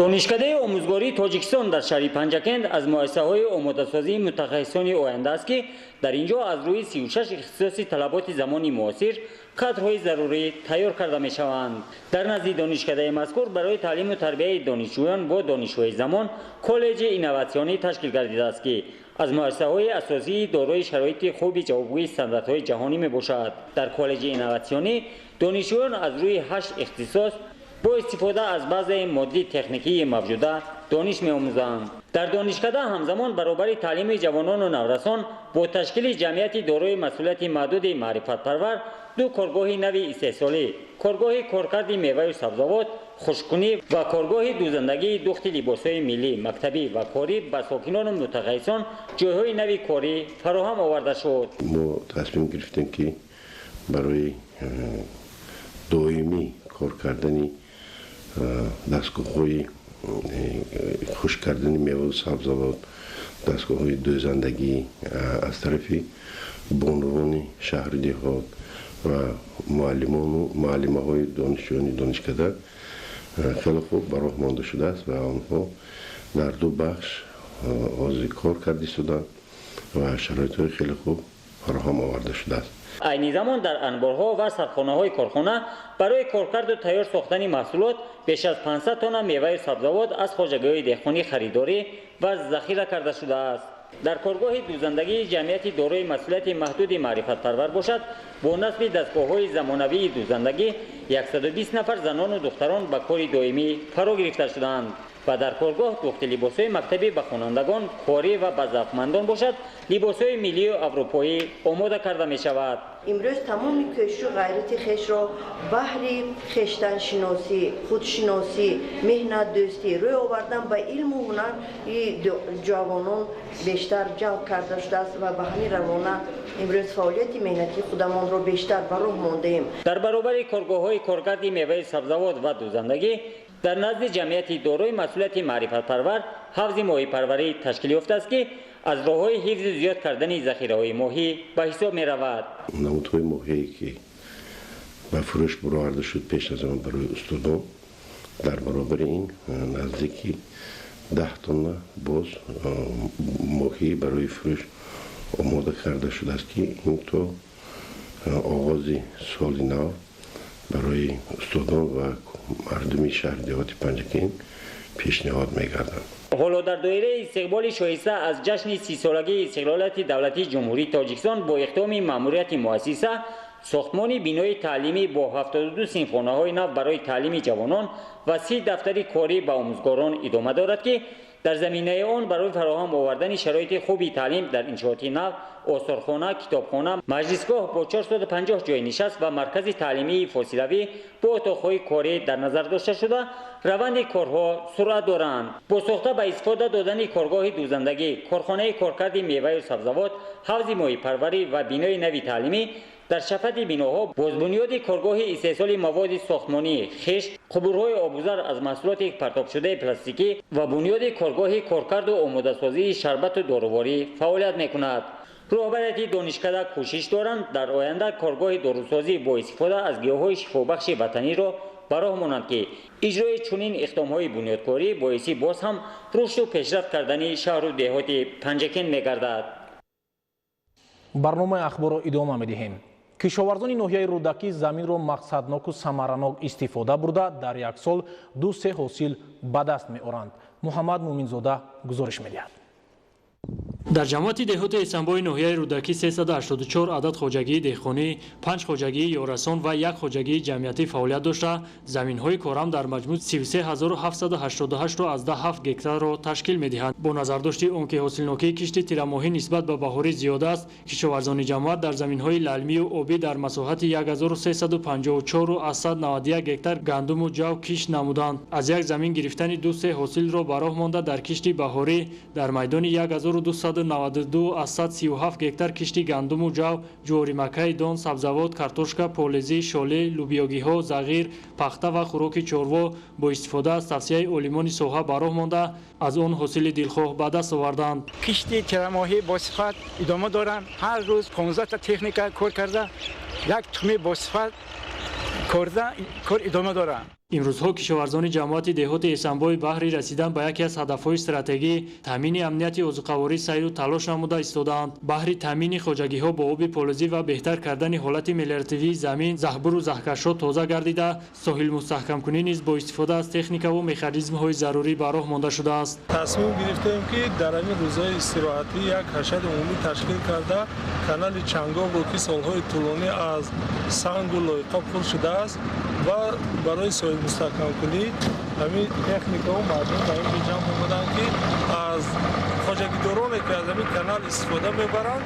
донишкадаи омӯзгории Тоҷикистон дар шаҳри Панҷакент аз муассисаҳои омодасозии мутахассисони оянда аст ки дар ин ҷо аз рӯи 36 ихтисоси талаботи замони муосир кадрҳои зарурӣ тайёр карда мешаванд. дар назди донишкадаи мазкур барои таълиму тарбияи донишҷӯён бо донишҳои замон коллеҷи инноватсионӣ ташкил гардидааст ки аз муассисаҳои асосии дорои шароити хуби ҷавобгӯи стандартҳои ҷаҳонӣ мебошад. дар коллеҷи инноватсионӣ донишҷӯён аз рӯи 8 ихтисос бо истифода аз баъзаи модди техникии мавҷуда дониш меомӯзанд. дар донишкада ҳамзамон баробари таълими ҷавонону наврасон бо ташкили ҷамъияти дорои масъулияти маҳдуди маърифатпарвар ду коргоҳи нави истеҳсолӣ, коргоҳи коркарди меваю сабзавот, хушккунӣ ва коргоҳи дӯзандагии духти либосҳои миллӣ, мактабӣ ва корӣ ба сокинону мутахассисон ҷойҳои нави корӣ фароҳам оварда шуд. мо тасмим гирифтем ки барои доимӣ кор кардани дастгоҳҳои хушк кардани меву сабзавот, дастгоҳҳои дӯзандагӣ аз тарафи бонувони шаҳри деҳот ва муаллимаҳои донишҷӯёни донишкада хеле хуб ба роҳ монда шудааст ва онҳо дар ду бахш оғози кор карда истоданд ва шароитҳои хеле хуб фароҳам оварда шудааст. айни замон дар анборҳо ва сархонаҳои корхона барои коркарду тайёр сохтани маҳсулот беш аз 500 тонна меваю сабзавот аз хоҷагоҳи деҳқонӣ харидорӣ ва захира карда шудааст. дар коргоҳи дӯзандагии ҷамъияти дорои масъулияти маҳдуди маърифатпарвар бошад бо насби дастгоҳҳои замонавии дӯзандагӣ 120 нафар занону духтарон ба кори доимӣ фаро гирифта шуданд ва дар коргоҳ духти либосҳои мактабӣ ба хонандагон, корӣ ва ба завқмандон бошад либосҳои миллию аврупоӣ омода карда мешавад. имрӯз тамоми кӯшу ғайрати хешро баҳри хештаншиносӣ, худшиносӣ, меҳнатдӯстӣ, рӯй овардан ба илму ҳунари ҷавонон бештар ҷалб карда шудааст ва ба ҳамин равона имрӯз фаъолияти меҳнатии худамонро бештар ба роҳ мондаем. дар баробари коргоҳҳои коргарди меваи сабзавот ва дӯзандагӣ در نزد جمعیت دارای مسئولیت معرفت پرور حوض ماهی پروری تشکیل یافته است که از راه‌های حفظ زیاد کردن ذخیره‌های ماهی به حساب می‌رود. نمودهای ماهی که به فروش برآورده شد پیش از آن برای استادان در برابر این نزدیکی 10 تن باز ماهی برای فروش آماده کرده شده است که این تو آغاز سال نو برای استادان و مردم شهر دیهات پنجکین پیشنهاد می‌گردند. حالا در دایره استقبال شایسته از جشن 30 سالگی استقلالیت دولتی جمهوری تاجیکستان با اختتام مأموریت مؤسسه ساختمان بینای تعلیمی با 72 صنفخانه‌های نو برای تعلیم جوانان و 30 دفتر کاری به آموزگاران ادامه دارد که در زمینه آن برای فراهم آوردن شرایط خوبی تعلیم در انشاءات نو، آثارخانه، کتابخانه، مجلسگاه با 450 جای نشست و مرکز تعلیمی فاصلوی با اتاق‌های کاری در نظر داشته شده روند کارها سرعت دارند. با ساخته به استفاده دادن کارگاه دوزندگی، کارخانه کارکرد میوه و سبزیجات، حوض ماهی پروری و بینای نوی تعلیمی در شفت بیناها بازبنیاد کارگاه استحصال مواد ساختمانی، خشت، قبورهای آبگذر از محصولات پرتاب شده پلاستیکی و بنیاد کارگاه کارکرد و آماده سازی شربت و داروواری فعالیت می‌کند. رهبریت دانشکده کوشش دارند در آینده کارگاه داروسازی با استفاده از گیاهای شفابخش وطنی را براه مانند که اجرای چنین اقدام‌های بنیادکاری باعث باز هم رشد و پیشرفت کردن شهر و دیهات پنجکین می‌گردد. برنامه اخبار را ادامه می‌دهیم. کشاورزان ناحیه رودکی زمینро мақсаднок و самаранок истифода бурда дар як сол 2-3 ҳосил ба даст меоранд. муҳаммад муъминзода гузориш медиҳад. در جماعت دهات اسنبای ناحیه رودکی 384 عدد خوجگی دهخانی، 5 خوجگی یارسان و 1 خوجگی جمعیتی فعالیت داشته زمین‌های کارم در مجموع 33788 را از 17 گکتار را تشکیل می‌دهند. با نظر داشته آنکه حاصلناکی کشت تیرماهی نسبت به بهاری زیاد است، کشاورزان جماعت در زمین‌های للمی و آبی در مساحت 1354 و از 191 گکتار گندم و جو کشت نمودند. از یک زمین گرفتن 2-3 حاصل را براه مانده در کشت بهاری در میدان 1292 از 137 گکتار کشتی گندم و جو، جواری مکای، دان، سبزیجات، کارتوشکا، پالزی، شاله، لوبیاگی‌ها، زغیر، پخته و خوراک چاروا با استفاده از توصیه عالمان ساحه براه مانده از آن حاصل دلخواه به دست آوردند. کشتی تیرماهی با صفت ادامه دارند. هر روز 15 تا تکنیک کار کرده، یک تخم با صفت کرده کار ادامه دارند. امروزها کشاورزان جماعت دهات اسنبای بحری رسیدن به یکی از هدفهای استراتژی تامین امنیت عضوقواری سیر و تلاش نموده ایستادند. بحری تامین خوجگی‌ها با آب پالزی و بهتر کردن حالت ملارتیوی زمین، زهبور و زهکش‌ها تازه گردیده، ساحل مستحکم کنی نیز با استفاده از تکنیک و مکانیزم‌های ضروری به راه مانده شده است. تصمیم گرفتیم که در این روزهای استراحتی یک حشد عمومی تشکیل کرده کانال چنگاب رو که سال‌های طولانی از سنگ و لایقاب پر شده است و برای ساحل مستحکم کنی همین تکنیک‌ها و مردم به این جمع آمدند که از خوجگی‌دارانی که از همین کانال استفاده میبرند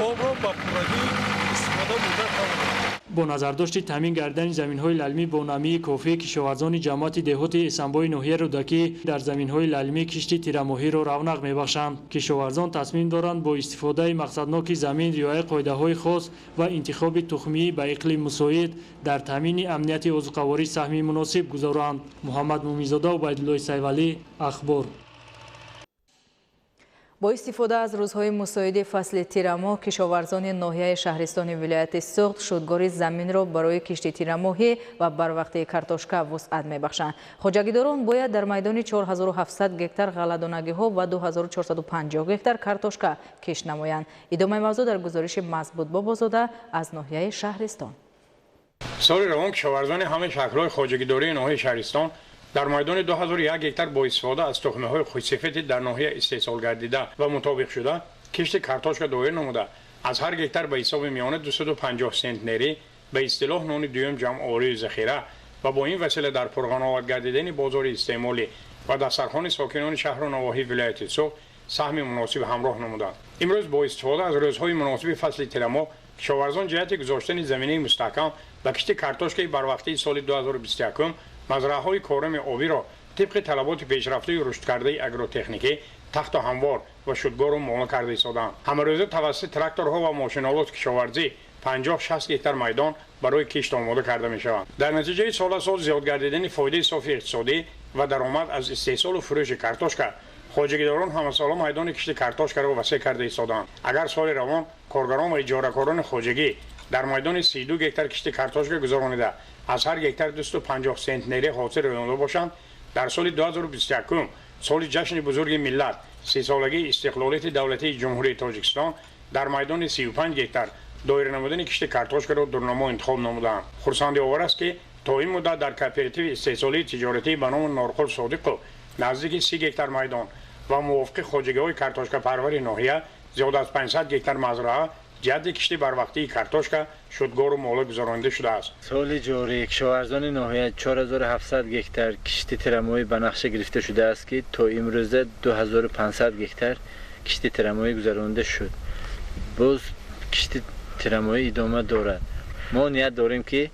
آب را به پورگی استفاده می‌کنند. با نظر داشت تامین کردن زمین‌های للمی با نمی کافی کشاورزان جماعت دهات اسنبای ناحیه رودکی در زمین‌های للمی کشتی تیرماهی را رونق می‌بخشند. کشاورزان تصمیم دارند با استفاده مقصدناک زمین، رعایت قاعده‌های خاص و انتخاب تخمی به اقلیم مساعد در تامین امنیت عضوقواری سهم مناسب گذارند. محمد مومنزاده و عبیدالله سیولی، اخبار. با استفاده از روزهای مساعد فصل تیرماه کشاورزان ناحیه شهرستان ولایت سوخت شدگاری زمین را برای کشت تیرماهی و بروقت کارتوشکا وسعت می‌بخشند. خوجگی‌داران باید در میدان 4700 گکتار غله‌دانگی‌ها و 2450 گکتار کارتوشکا کشت نمایند. ادامه موضوع در گزارش مضبوط بابازاده از ناحیه شهرستان. سال روان کشاورزان همه شکل‌های خوجگی‌داری ناحیه شهرستان در میدان 2001 گکتار با استفاده از تخم‌های خوش‌صفتی در ناحیه استحصال گردیده و مطابق شده کشت کارتوشکا دایر نموده از هر گکتار به حساب میانه 250 سنتنری به اصطلاح نان دوم جمع آوری ذخیره و با این وسیله در پرغناوت گردیدن بازار استعمالی و دسترخوان ساکنان شهر و نواحی ولایت سوخت سهم مناسب همراه نمودند. امروز با استفاده از روزهای مناسب فصل تیرماه کشاورزان جهت گذاشتن زمینه مستحکم و کشت کارتوشکای بروقتی سال 2021 مزرعه‌های کارم آبی را طبق طلبات پیشرفته رشد کرده اگروتکنیکی تخت و هموار و شدگار و ماله کرده ایستادند. همروزه توسط تراکتورها و ماشین‌آلات کشاورزی 50-60 گکتار میدان برای کشت آماده کرده می شوند. در نتیجه سال زیاد گردیدن فایده صافی اقتصادی و درآمد از استحصال و فروش کارتوشکا خوجگیداران همسالا میدان کشت کارتوشکا را وسیع کرده ایستادند. اگر سال روان کارگران و اجاره‌کاران خوجگی در میدان 32 گکتار کشت کارتوشکا گذرانیده از هر گکتار 250 سنتنری حاصل یافته باشند، در سال 2021 سال جشن بزرگ ملت 30 سالگی استقلالیت دولتی جمهوری تاجیکستان در میدان 35 گکتار دایر نمودن کشت کارتوشکا را در نما انتخاب نمودند. خرسنده آور است که تا این مدت در کوپراتیو استحصالی تجارتی به نام نارخل صادق نزدیک 30 گکتار میدان و موافق خوجگی‌های کارتوشکا پروری ناحیه زیاد از 500 گکتار مزرعه جهت کشت بروقتی کارتوشکا شدگار و مالا گذرانده شده است. سال جاری کشاورزان ناحیه 4700 گکتار کشت ترمایی به نقشه گرفته شده است که تا امروزه 2500 گکتار کشت ترمایی گذرانده شد. باز کشت ترمایی ادامه دارد. ما نیت داریم که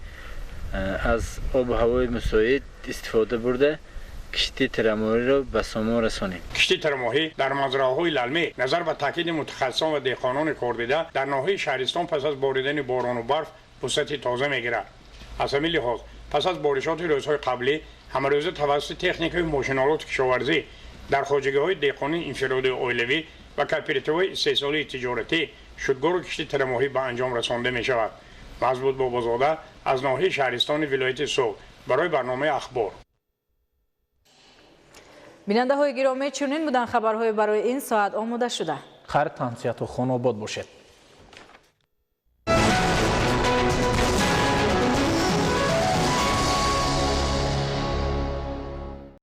از آب و هوای مساعد استفاده برده کشتی ترمایی را به سامان رسانیم. کشتی ترمایی در مزرعه‌های للمه نظر به تاکید متخصصان و دهقانان کاردیده در ناحیه شهرستان پس از باریدن باران و برف فرصت تازه میگیرد. از همین لحاظ پس از بارشات روزهای قبلی همروزه توسط تکنیک ماشین‌آلات کشاورزی در خوجگی‌های دهقانی انفرادی اویلوی و کوپراتیوهای استحصالی تجارتی شدگار و کشتی ترمایی به انجام رسانده می شود. مزبوط بابازاده از ناحیه شهرستان ولایت سوگ برای برنامه اخبار. بیننده های گرامی چنین بودن خبرهای برای این ساعت آماده شده. خیر تان صحت و خانه آباد باشد.